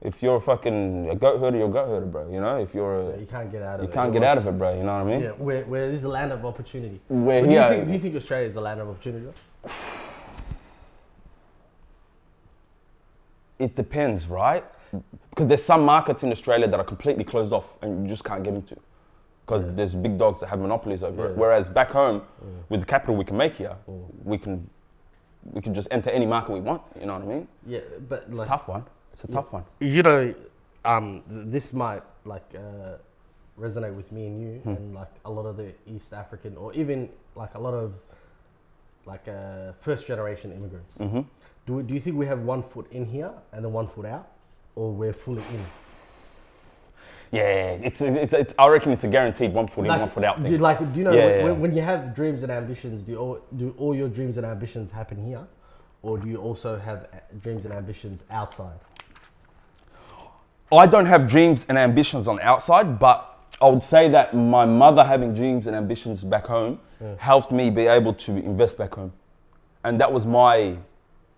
If you're a goat herder, you're a goat herder, bro. You know, if you're you can't get out of it. You can't get out of it, bro. You know what I mean? Yeah, where this is a land of opportunity. Do you think Australia is a land of opportunity? It depends, right? Because there's some markets in Australia that are completely closed off and you just can't get into. Because there's big dogs that have monopolies over it. Whereas back home, with the capital we can make here, we can just enter any market we want. You know what I mean? Yeah, but It's a tough one. It's a tough one. You know, this might, like, resonate with me and you and, like, a lot of the East African or even, like, a lot of, like, first generation immigrants. Do you think we have 1 foot in here and then 1 foot out, or we're fully in? Yeah, it's. I reckon it's a guaranteed 1 foot in, 1 foot out thing. Do you know when you have dreams and ambitions, do all your dreams and ambitions happen here, or do you also have dreams and ambitions outside? I don't have dreams and ambitions on the outside, but I would say that my mother having dreams and ambitions back home helped me be able to invest back home, and that was my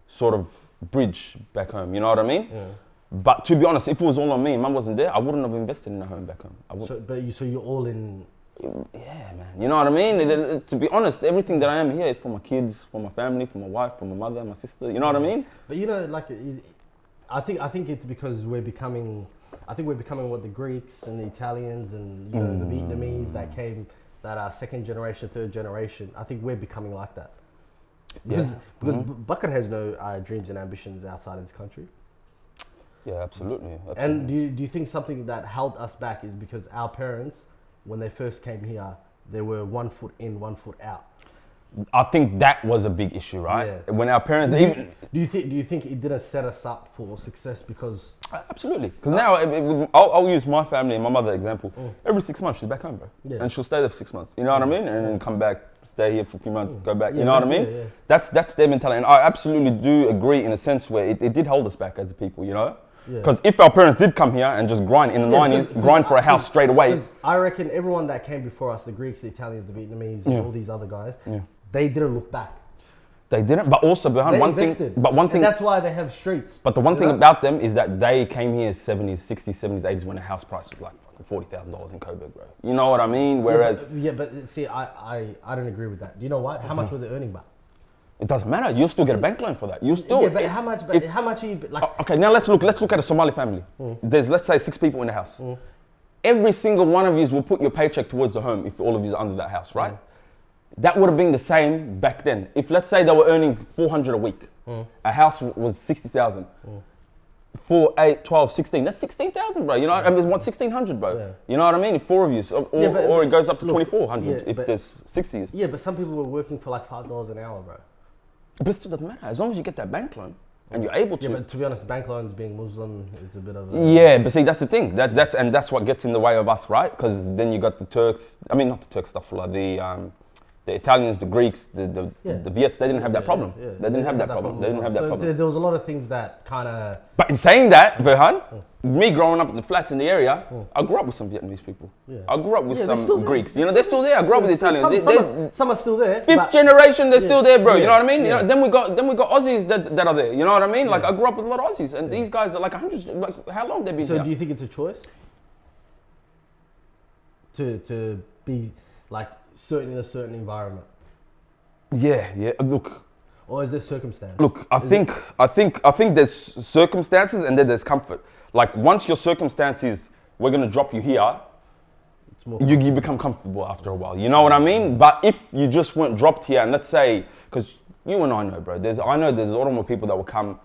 sort of bridge back home. You know what I mean? Yeah. But to be honest, if it was all on me and Mum wasn't there, I wouldn't have invested in a home back home. So you're all in. Yeah, man. You know what I mean? To be honest, everything that I am here is for my kids, for my family, for my wife, for my mother, my sister. You know what I mean? But you know, like, I think it's because we're becoming what the Greeks and the Italians and, you know, the Vietnamese that are second generation, third generation. I think we're becoming like that. Because Bucket has no dreams and ambitions outside of this country. Yeah, absolutely. And do you think something that held us back is because our parents, when they first came here, they were 1 foot in, 1 foot out? I think that was a big issue, right? Yeah. When our parents, do you think it didn't set us up for success because? Absolutely. Because now I'll use my family and my mother example. Every 6 months she's back home, bro, and she'll stay there for 6 months. You know what I mean? And then come back, stay here for a few months, go back. You know what I mean? Yeah. That's their mentality, and I absolutely do agree in a sense where it did hold us back as a people. You know? Because if our parents did come here and just grind in the 90s, grind for a house straight away. I reckon everyone that came before us, the Greeks, the Italians, the Vietnamese, and all these other guys, they didn't look back. They didn't, but also behind one invested. thing, and that's why they have streets. But the one thing about them is that they came here 70s, 60s, 70s, 80s when the house price was like $40,000 in Coburg, bro. You know what I mean? Whereas, but see, I don't agree with that. Do you know what? How much were they earning back? it doesn't matter. You'll still get a bank loan for that. You'll still. Yeah, but how much? How much are you like? Okay, now let's look at a Somali family. There's, let's say, 6 people in the house. every single one of you will put your paycheck towards the home if all of you are under that house, right? That would have been the same back then. If let's say they were earning 400 a week, a house was 60,000. 4, 8, 12, 16. That's 16,000, bro. You know, I mean, it's 1,600, bro. Yeah. You know what I mean? If 4 of you, or it goes up to look, 2,400 if there's 60s. Yeah, but some people were working for like $5 an hour, bro. But it still doesn't matter as long as you get that bank loan and you're able to. Yeah, but to be honest, bank loans being Muslim, it's a bit of a... Yeah, but see, that's the thing. That's what gets in the way of us, right? Because then you got the Turks. I mean, not the Turks, stuff like the Italians, the Greeks, the Viets. They didn't have that problem. Yeah. They didn't have that problem. They didn't have that problem. There was a lot of things that kind of... But in saying that, Berhan, me growing up in the flats in the area, I grew up with some Vietnamese people. Yeah. I grew up with Yeah, they're some still there. Greeks. You know, they're still there. I grew up with Italians. Some are still there. Fifth but- generation, they're still there, bro. You know what I mean? Yeah. You know, then we got Aussies that are there. You know what I mean? Like I grew up with a lot of Aussies, and these guys are like 100. Like how long they've been So here? do you think it's a choice to be like certain in a certain environment, Yeah. Look, or is there circumstance? Look, I think there's circumstances and then there's comfort. Like once your circumstances, we're gonna drop you here, It's more you become comfortable after a while. You know what I mean? But if you just weren't dropped here, and let's say, because you and I know, bro, I know there's automobile people that will come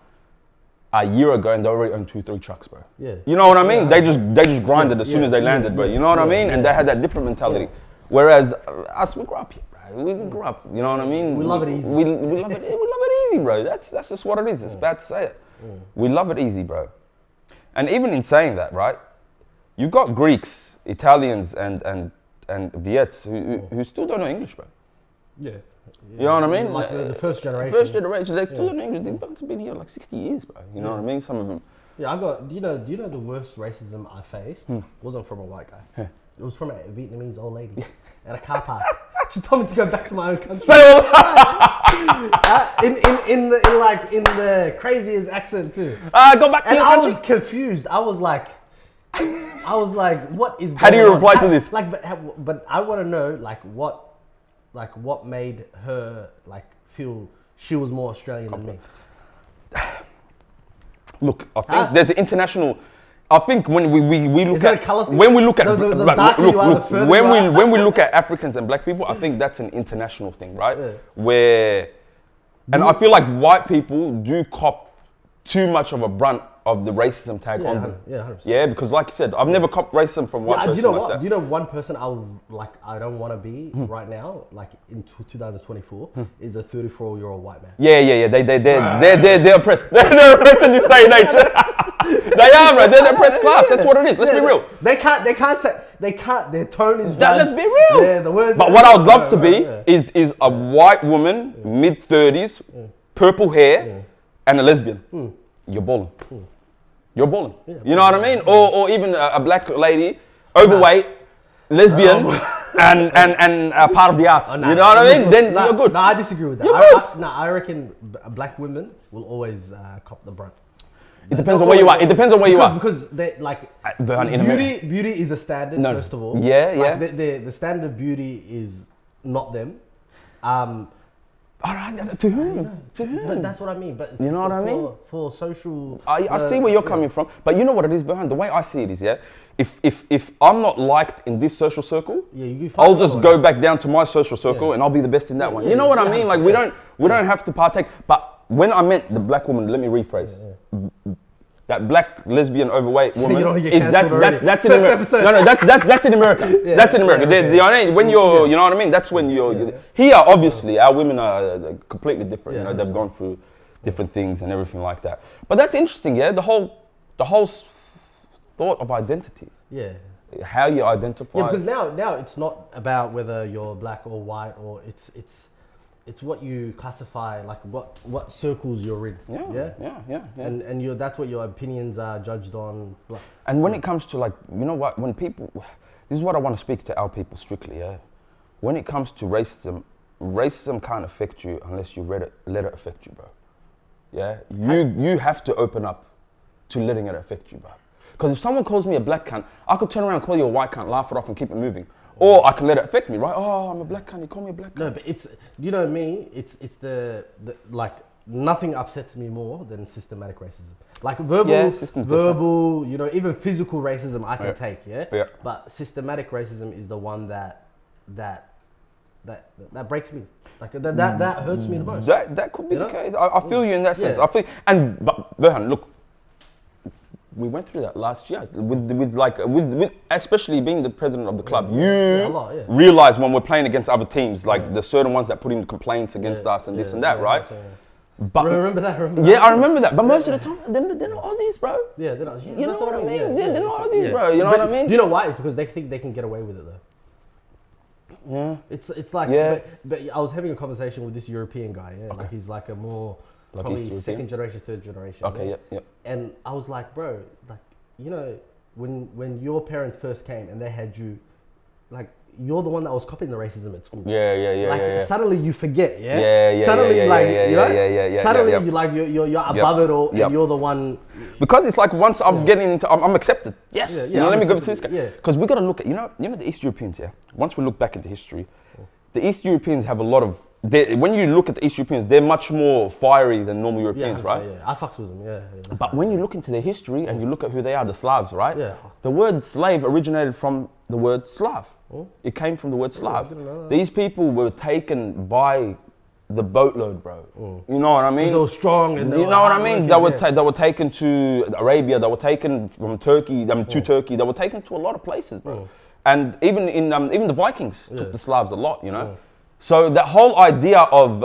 a year ago and they already own 2-3 trucks, bro. Yeah. You know what I mean? Yeah. They just grinded as soon as they landed, bro. You know what I mean? And they had that different mentality. Whereas us, we grew up here, bro. We grew up. You know what I mean? We love it easy. We love it. We love it easy, bro. That's just what it is. It's bad to say it. We love it easy, bro. And even in saying that, right? You've got Greeks, Italians, and Viets who still don't know English, bro. Yeah. You know what I mean? Like the first generation. First generation, they still don't know English. These bugs have been here like 60 years, bro. You know what I mean? Some of them. Yeah, I got. Do you know the worst racism I faced wasn't from a white guy. It was from a Vietnamese old lady at a car park. She told me to go back to my own country. in the craziest accent too. Go back to And your I country. was confused. I was like, what is going on? How do you reply to this? Like, but I want to know, what made her feel she was more Australian than me. Look, I think there's an international. I think when we look Is that at a colour thing? when we look at The but darker you are, the further you are. when we look at Africans and black people, I think that's an international thing, right? Yeah. Where, and I feel like white people do cop too much of a brunt of the racism tag on them. Yeah, 100%. Yeah, because like you said, I've never copped racism from one person do you know like what? that. Do you know one person I don't want to be right now, like in 2024, is a 34-year-old white man. Yeah. They're oppressed. They're oppressed in this day and age. They are, bro. They're the oppressed class. That's what it is. Let's be real. They can't say. They can't. Their tone is. Let's be real. Yeah, the words. But what I would love to be is a white woman, mid-30s, purple hair, and a lesbian. You're balling. You're balling. You know what I mean? Or even a black lady, overweight, lesbian, and a part of the arts. You know what I mean? Then you're good. No, I disagree with that. You're good. I reckon black women will always cop the brunt. It depends on where you are. It depends on where you are. Because they like in America. beauty is a standard first of all. Yeah, like, the standard of beauty is not them. All right, to whom? To whom? But that's what I mean. But You know what I mean? For social, I see where you're coming from, but you know what it is behind the way I see it is, yeah. If I'm not liked in this social circle, I'll just go back down to my social circle and I'll be the best in that one. You know what I mean? Like we don't have to partake. But when I meant the black woman, let me rephrase. That black lesbian overweight woman that's in America. No, that's in America. That's in America. You know what I mean? When you're, you know what I mean? That's when you're here. Obviously, our women are completely different. You know, they've gone through different things and everything like that. But that's interesting, yeah. The whole thought of identity. Yeah. How you identify. Yeah, because now it's not about whether you're black or white, or it's what you classify, like what circles you're in. Yeah. And that's what your opinions are judged on. And when it comes to like, you know what, when people, this is what I want to speak to our people strictly, yeah. When it comes to racism can't affect you unless you let it affect you, bro. Yeah, you have to open up to letting it affect you, bro. Because if someone calls me a black cunt, I could turn around and call you a white cunt, laugh it off and keep it moving. Or I can let it affect me, right? Oh, I'm a black cunt, you call me a black cunt. No, but it's, you know me, it's the like, nothing upsets me more than systematic racism. Like verbal, Yeah, system's verbal, you know, even physical racism I can Yeah. take, yeah? Yeah. But systematic racism is the one that breaks me. Like that hurts me the most. That could be You the know? case. I feel you in that sense. Yeah. I feel, but Berhan, look, we went through that last year with especially being the president of the club. You Yeah, a lot, yeah. realize when we're playing against other teams, like there's certain ones that put in complaints against us and this and that, right? But Remember that? yeah, I remember that. But most of the time, they're not Aussies, bro. Yeah, they're not. You know that's what I mean? Yeah, Yeah, they're not it's- Aussies, yeah. bro. You know But what I mean? Do you know why? It's because they think they can get away with it, though. Yeah. It's like, Yeah. but I was having a conversation with this European guy, yeah, like he's like a more Like probably East European? second generation, third generation. Okay. yeah. Yep. And I was like, bro, like, you know, when your parents first came and they had you, like, you're the one that was copying the racism at school. Yeah. Like suddenly you forget, yeah. Yeah. Suddenly, yeah, like, yeah, you know, yeah, suddenly yep. you like you're above it all, Yep. and you're the one. Because it's like once I'm getting into, I'm accepted. Yes. Yeah, you know, I'm let me go to this accepted, guy. yeah. Because we got to look at, you know the East Europeans, yeah. Once we look back into history, the East Europeans have a lot of. When you look at the East Europeans, they're much more fiery than normal Europeans, right? Yeah, I fucks with them. Yeah. But when you look into their history and you look at who they are, the Slavs, right? Yeah. The word slave originated from the word Slav. It came from the word Slav. didn't know that. These people were taken by the boatload, bro. You know what I mean? They were strong and they you were know what I mean? hardworkers, They were taken to Arabia. They were taken from Turkey. To Turkey. They were taken to a lot of places, bro. And even in even the Vikings took the Slavs a lot. You know. So that whole idea of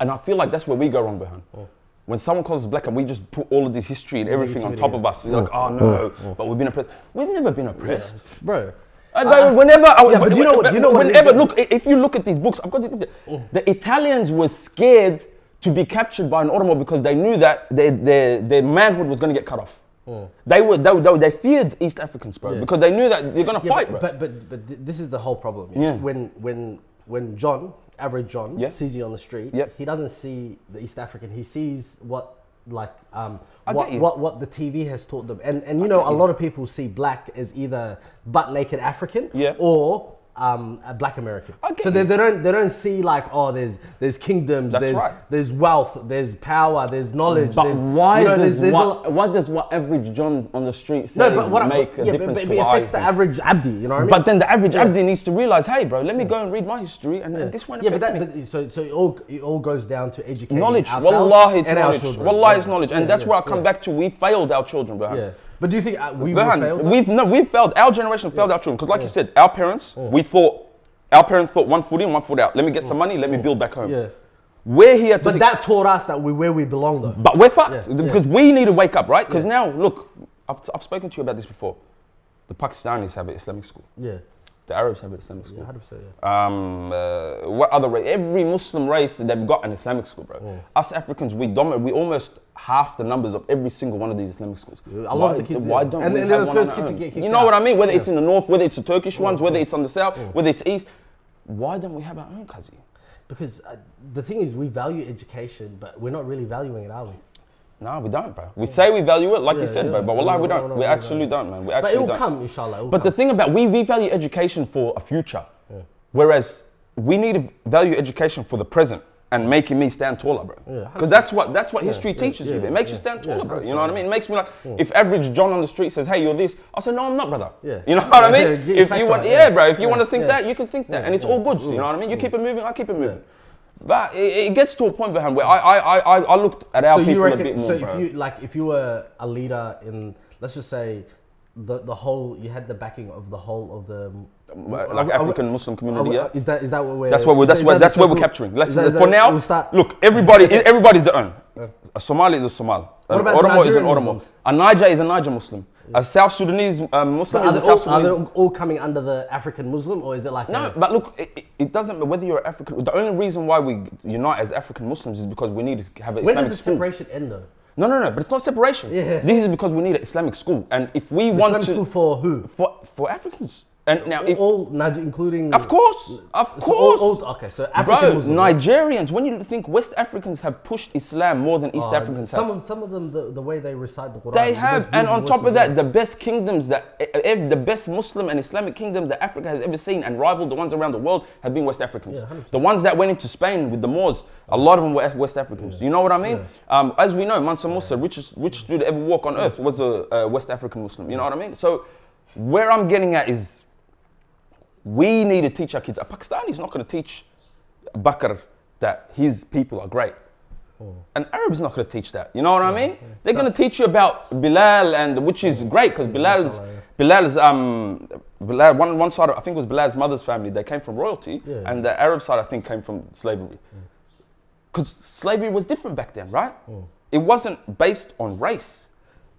and I feel like that's where we go wrong, Berhan. When someone calls us black and we just put all of this history and everything on top of us, you're like, oh no, but we've been oppressed. We've never been oppressed. bro. But do you know what whenever, look, if you look at these books, I've got the Italians were scared to be captured by an Ottoman because they knew that their manhood was going to get cut off. They feared East Africans, bro, because they knew that they're going to fight, bro. But this is the whole problem. Yeah. When John, average John, Yeah. sees you on the street, Yeah. he doesn't see the East African. He sees what get you. what the TV has taught them. And you know, a lot of people see black as either butt naked African Yeah. or a black American. I get So you. they don't see like, oh, there's kingdoms, That's there's right. there's wealth, there's power, there's knowledge. But there's, why you know, does there's what does what average John on the street say no, but what make a difference it to what affects I the think? average Abdi, you know what I mean? But then the average Abdi needs to realize, hey, bro, let me go and read my history, and this won't Yeah, affect me. but so it all goes down to educating Knowledge, ourselves wallahi, it's and our knowledge. children. Wallahi, Yeah. it's knowledge, and Yeah, that's yeah, where I come yeah. back to. We failed our children, Berhan. Yeah, but do you think we Berhan, failed? we've failed. Our generation failed our children because, like you said, our parents, our parents thought 1 foot in, 1 foot out. Let me get some money. Let me build back home. Yeah, We're here to. but that taught us that where we belong, though. But we're fucked Yeah, because we need to wake up, right? Because now, look, I've spoken to you about this before. The Pakistanis have an Islamic school. Yeah, The Arabs have an Islamic school. 100%. Yeah. What other race? Every Muslim race, they've got an Islamic school, bro. Us Africans, we dominate. We almost half the numbers of every single one of these Islamic schools. A lot of the kids, Why yeah. don't And we then have they're the one on first our kid to own? get kicked You know what out. I mean? Whether it's in the north, whether it's the Turkish ones, whether it's on the south, whether it's east. Why don't we have our own, Kazi? Because the thing is, we value education, but we're not really valuing it, are we? No, we don't, bro. We say we value it, like you said, yeah. bro. But wallahi, we don't. No, We actually don't, man. We But actually it will don't. come, inshallah. It will But the come. thing about we value education for a future, whereas we need to value education for the present and making me stand taller, bro. Yeah, Because that's what history teaches you. It makes you stand taller, bro. You know what I mean? It makes me like, if average John on the street says, "Hey, you're this," I say, "No, I'm not, brother." Yeah. You know what I mean? Yeah, get your If facts you want, right, yeah, bro. If you want to think Yeah. that, you can think that, and it's all good. You know what I mean? You keep it moving, I keep it moving. But it gets to a point, Berhan, where I looked at our So you people a reckon? bit more, So bro. if you were a leader in, let's just say, the whole, you had the backing of the whole of the Like African Muslim community, yeah. Is that what we're? That's what we're. is that That's the where we're circle- capturing. Let's is that- is for that- now. we'll start- Look, everybody's their own. A Somali is a Somali. What An about the Oromo is an Nigerian Oromo. Muslims? A Niger is a Niger Muslim. A South Sudanese Muslim Are is a they, South all, are they Sudanese. all coming under the African Muslim, or is it like No, but look, it doesn't matter whether you're African. The only reason why we unite as African Muslims is because we need to have an when Islamic does the school. separation end though? No, but it's not separation. Yeah. This is because we need an Islamic school, and if we want Islamic to school for who? for Africans. And now, if, all including. of course, Okay, so African bro, Muslim. Nigerians. When you think West Africans have pushed Islam more than East Africans have, Some of them, the way they recite the Quran. they have. And on top of that, the the best kingdoms the best Muslim and Islamic kingdom that Africa has ever seen and rivaled the ones around the world have been West Africans. Yeah, 100%. The ones that went into Spain with the Moors, a lot of them were West Africans. You know what I mean? As we know, Mansa Musa, richest dude to ever walk on earth, was a West African Muslim. You know what I mean? So where I'm getting at is, we need to teach our kids. A Pakistani is not going to teach Bakr that his people are great. An Arab's not going to teach that. You know what I mean? They're going to teach you about Bilal, and which is great because Bilal's one side of, I think it was Bilal's mother's family. They came from royalty, and the Arab side I think came from slavery. Because slavery was different back then, right? It wasn't based on race.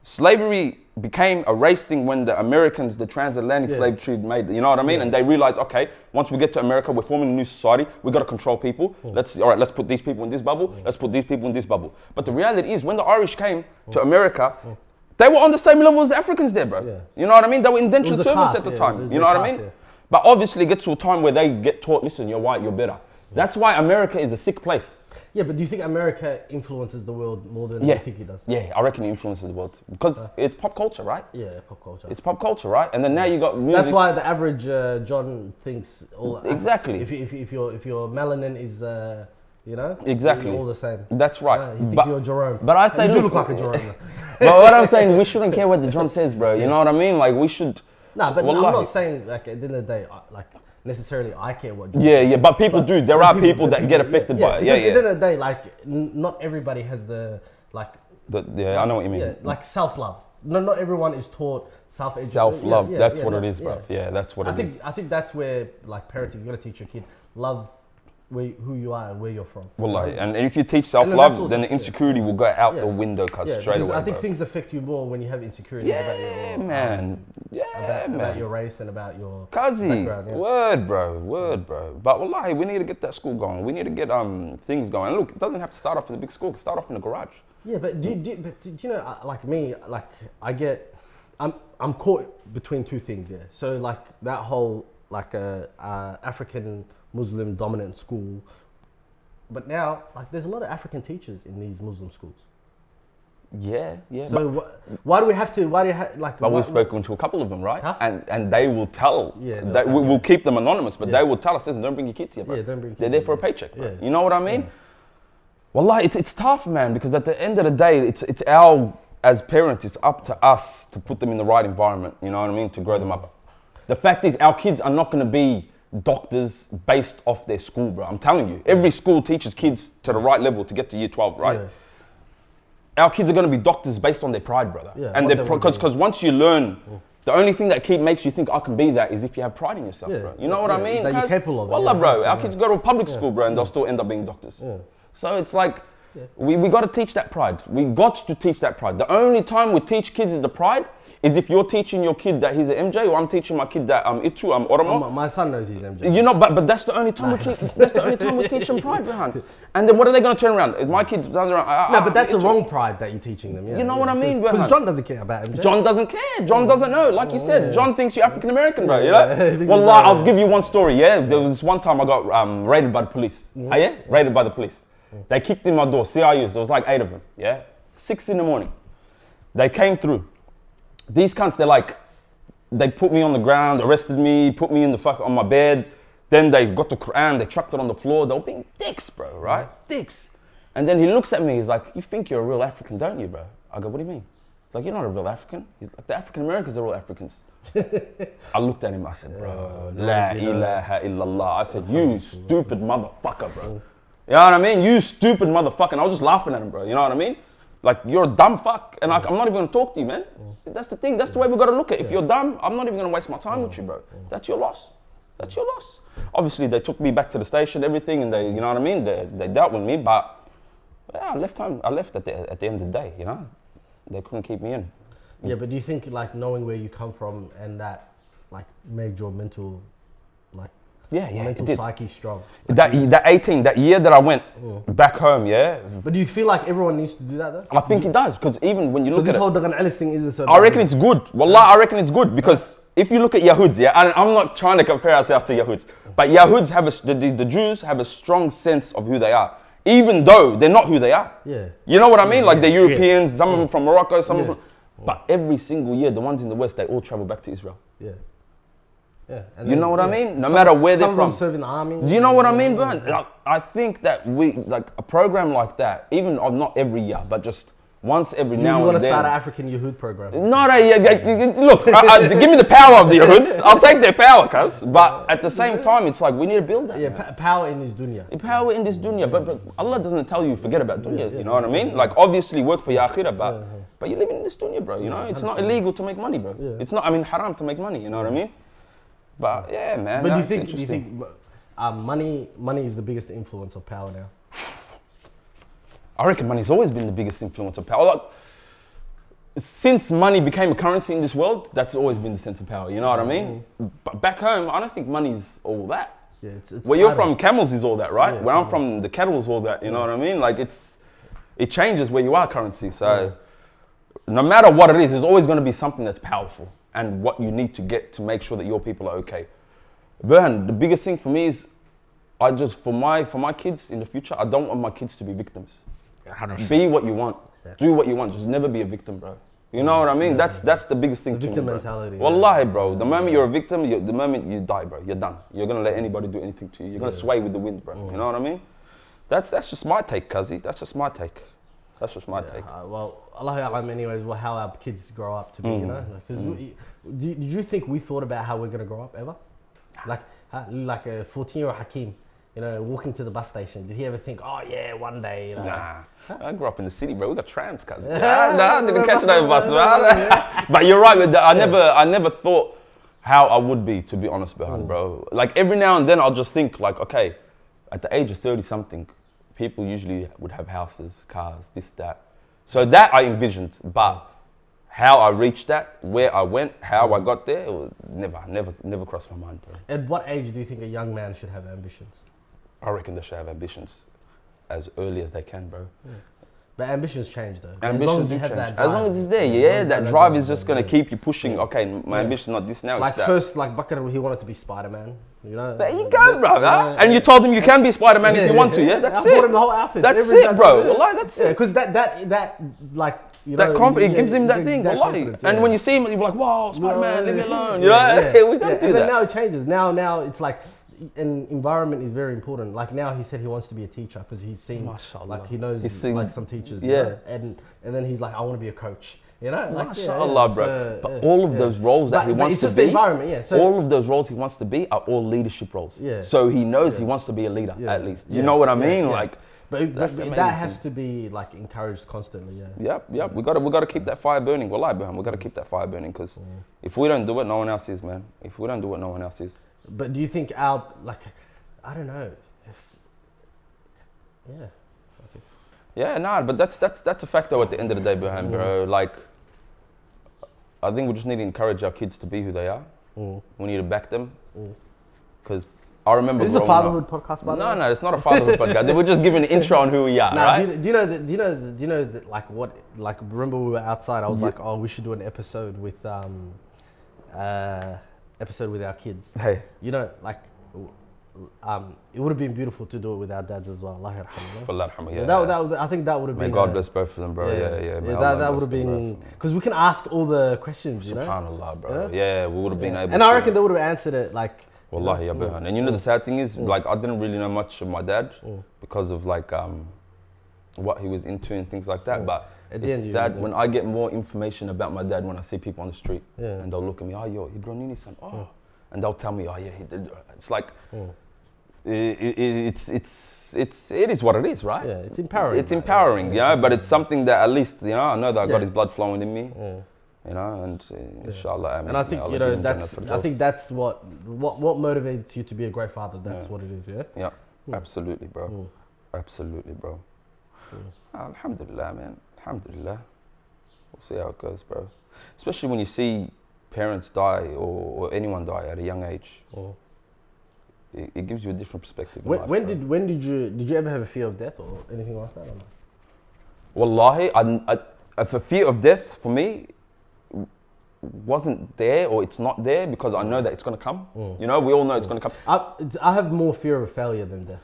Slavery became a race thing when the Americans, the transatlantic slave trade made, you know what I mean? And they realized, okay, once we get to America, we're forming a new society, we've got to control people. Let's put these people in this bubble, let's put these people in this bubble. But the reality is, when the Irish came to America, they were on the same level as the Africans there, bro. You know what I mean? They were indentured servants at the time, you know what I mean? But obviously it gets to a time where they get taught, listen, you're white, you're better. That's why America is a sick place. Yeah, but do you think America influences the world more than you think it does? Yeah, I reckon it influences the world. Because it's pop culture, right? Yeah, pop culture. It's pop culture, right? And then now you got music. That's why the average John thinks all Exactly. If your melanin is you know, exactly all the same. That's right. He thinks you're Jerome. But I say, and you look, do look like a Jerome. But what I'm saying, we shouldn't care what the John says, bro. You know what I mean? Like we should. No, but I'm not saying like at the end of the day, like necessarily I care what. But people do. There are people that get affected by it. At the end of the day, like not everybody has the like. I know what you mean. Yeah, like self-love. Not everyone is taught self-education. Self-love. That's what it is, bro. Yeah, that's what it is. I think that's where like parenting, you got to teach your kid love who you are and where you're from. Wallahi. And if you teach self-love, then the insecurity will go out the window, straight away. I think things affect you more when you have insecurity about your about your race and about your background. Word, bro. But wallahi, we need to get that school going. We need to get things going. And look, it doesn't have to start off in a big school. It can start off in a garage. Yeah, but do you know, like me, like I'm caught between two things. Yeah. So like that whole like African Muslim dominant school, but now like there's a lot of African teachers in these Muslim schools. Yeah. So why do we have to? Why do you like? But we've spoken to a couple of them, right? Huh? And they will tell. That we'll keep them anonymous, but they will tell us, listen, don't bring your kids here, bro. Yeah, don't bring. They're there for a paycheck, bro. You know what I mean? Wallahi, it's tough, man, because at the end of the day, it's our, as parents, it's up to us to put them in the right environment. You know what I mean? To grow them up. The fact is, our kids are not going to be doctors based off their school, bro. I'm telling you, every school teaches kids to the right level to get to year 12, right? Our kids are going to be doctors based on their pride, brother. And because once you learn, the only thing that makes you think I can be that is if you have pride in yourself, bro. You know what I mean? That you're capable of it. Wallah, bro, our kids go to a public school, bro, and they'll still end up being doctors. So it's like, we got to teach that pride. We got to teach that pride. The only time we teach kids the pride is if you're teaching your kid that he's an MJ, or I'm teaching my kid that Itu, Oromo. My son knows he's MJ. You know, but that's the only time we teach them pride, Rehan. And then what are they going to turn around? Is my kids turn around? No, but that's the wrong pride that you're teaching them. You know what I mean, Rehan? Because John doesn't care about MJ. John doesn't care. John doesn't know. Like you said, John thinks you're African American, bro. You know? Wallah, I'll give you one story. Yeah, there was one time I got raided by the police. Raided by the police. They kicked in my door. CIUs. There was like 8 of them. Yeah, 6 in the morning. They came through. These cunts, they put me on the ground, arrested me, put me in on my bed. Then they got the Quran, they chucked it on the floor. They were being dicks, bro, right? Dicks. And then he looks at me, he's like, you think you're a real African, don't you, bro? I go, what do you mean? He's like, you're not a real African. He's like, the African Americans are all Africans. I looked at him, I said, bro, la ilaha illallah. I said, you stupid motherfucker, bro. You know what I mean? You stupid motherfucker. And I was just laughing at him, bro. You know what I mean? Like, you're a dumb fuck. And I'm not even going to talk to you, man. That's the thing. That's the way we got to look at it. If you're dumb, I'm not even going to waste my time with you, bro. That's your loss. That's your loss. Obviously, they took me back to the station, everything, and they, you know what I mean? They dealt with me, but yeah, I left at the end of the day, you know? They couldn't keep me in. Yeah, but do you think, like, knowing where you come from and that, like, made your mental, like, mental psyche strong? That year that I went back home, But do you feel like everyone needs to do that though? I think it does, because even when you look at it. So this whole Dagan Alice thing isn't so bad. I reckon it's good. Wallah, I reckon it's good because if you look at Yahuds, yeah, I'm not trying to compare ourselves to Yahuds, but Yahuds have the Jews have a strong sense of who they are, even though they're not who they are. Yeah. You know what I mean? Like the yeah. Europeans, some of them from Morocco, some of Yeah. them. But every single year, the ones in the West, they all travel back to Israel. Yeah. Yeah. And You know what I mean? No matter where they're some of them from. serve in the army. Do you know what I mean, Bern? Like, I think that like a program like that, even not every year, but just once every You now want and to then. start an African Yehud program? No, look, give me the power of the Yahuds. I'll take their power, cuz. But at the same time, it's like we need to build that. Yeah, man. power in this dunya. Power in this dunya, but Allah doesn't tell you forget about dunya. You know what I mean? Like obviously work for your akhirah, but you're living in this dunya, bro. You know, it's not illegal to make money, bro. Yeah. It's not, haram to make money. You know what I mean? But yeah, man. But no, do you it's think interesting. money is the biggest influence of power now? I reckon money's always been the biggest influence of power. Like, since money became a currency in this world, that's always been the sense of power. You know what I mean? But back home, I don't think money's all that. Yeah, it's Where you're part of- from, camels is all that, right? Yeah, Where I'm camels. from, the cattle is all that. You know what I mean? Like it changes where you are currency. So no matter what it is, there's always going to be something that's powerful and what you need to get to make sure that your people are okay. Burhan, the biggest thing for me is I just for my kids in the future, I don't want my kids to be victims. 100%. Be what you want. Yeah. Do what you want. Just never be a victim, bro. You know what I mean? That's the biggest thing The to me, victim bro. mentality, yeah. Wallahi, bro. The moment you're a victim, the moment you die, bro, you're done. You're gonna let anybody do anything to you. You're gonna sway with the wind, bro. You know what I mean? That's just my take, Kazi. That's just my take. That's just my take. Well, Allah Alam anyways, how our kids grow up to be, you know? Because did you think we thought about how we're going to grow up ever? Like a 14-year-old Hakeem, you know, walking to the bus station. Did he ever think, oh yeah, one day, you know? Nah, I grew up in the city, bro. We got trams, cuz. Nah, I didn't catch no bus, man. But you're right with that. I never thought how I would be, to be honest, Burhan, bro. Like every now and then, I'll just think, like, okay, at the age of 30-something, people usually would have houses, cars, this, that. So that I envisioned, but how I reached that, where I went, how I got there, it was never crossed my mind, bro. At what age do you think a young man should have ambitions? I reckon they should have ambitions as early as they can, bro. But ambitions change though. Ambitions do you have change. that As long drive. as it's there, As long yeah, as that you drive have is just that gonna drive, keep you pushing. Okay, my ambition not this now, Like it's that. first, like Bakr, he wanted to be Spider-Man, you know? There you go, brother. And you told him you can be Spider-Man if you want to, yeah? That's I bought him it. the whole outfit. That's every it, time, bro. yeah. Wallahi, that's it. Because that like, you know, It gives him that thing, wallahi. confidence, And yeah. when you see him, you're like, wow, Spider-Man, leave me alone. You Yeah, know, yeah. we gotta do And then that. now it changes. Now it's like, an environment is very important. Like now he said he wants to be a teacher because he's seen, MashaAllah. like he knows He's seen- like some teachers. you yeah. know? And then he's like, I want to be a coach. You know, like, MashaAllah, bro. But all of those roles that he but wants it's to just be, the environment, yeah. So all of those roles he wants to be are all leadership roles. Yeah. So he knows he wants to be a leader, Yeah. at least. Yeah. You know what I Yeah, mean? yeah. Like, but that's the that amazing has thing. to be like encouraged constantly. Yeah. Yep. We gotta keep that fire burning. Wallahi, Burhan, we gotta keep that fire burning because if we don't do it, no one else is, man. If we don't do it, no one else is. But do you think our like, I don't know. Yeah. I think. Yeah, nah, but that's a factor at the end of the day, Burhan, bro. Like, I think we just need to encourage our kids to be who they are. We need to back them because I remember. Is this a growing up- fatherhood podcast, by the way? No, it's not a fatherhood podcast. We're just giving an intro on who we are, Nah, right? do you know that, like what, like remember we were outside, I was like, oh, we should do an episode with our kids. Hey, You know, like it would have been beautiful to do it with our dads as well. Allah yarhamah. Allah yarhamah, yeah. That I think that would have May been God bless both of them, bro. Yeah. May Allah that would bless have them been both. because we can ask all the questions, you know. Subhanallah, bro. Yeah. Yeah, we would have been able And to. I reckon they would have answered it like. Wallahi, ya Burhan. And you know the sad thing is, like, I didn't really know much of my dad because of like what he was into and things like that. But At the it's end, you sad know. when I get more information about my dad when I see people on the street Yeah. and they'll look at me, oh, yo, Ibronini's son, oh, and they'll tell me, oh yeah, he did. It's like. It is what it is, right? Yeah, it's empowering. It's empowering, you know, but it's something that at least, you know, I know that I got Yeah. his blood flowing in me, you know, and inshallah, And I think Allah you give know him that's. Jannah I think Firdaus. that's what motivates you to be a great father. That's what it is. Yeah. Yeah, absolutely, bro. Absolutely, bro. Alhamdulillah, man. Alhamdulillah. We'll see how it goes, bro. Especially when you see parents die or anyone die at a young age. It gives you a different perspective. in life, bro. When did you ever have a fear of death or anything like that? Or not? Wallahi, the fear of death for me wasn't there or it's not there because I know that it's gonna come. You know, we all know it's gonna come. I have more fear of failure than death.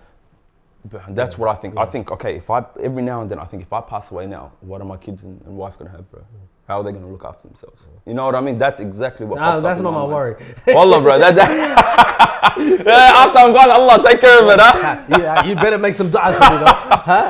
But that's what I think. I think, okay, every now and then I think if I pass away now, what are my kids and wife gonna have, bro? How are they gonna look after themselves? You know what I mean? That's exactly what. No, that's not my worry. Wallah, bro. After I'm gone, Allah take care of it, huh? Yeah, you better make some du'as for me though. Huh?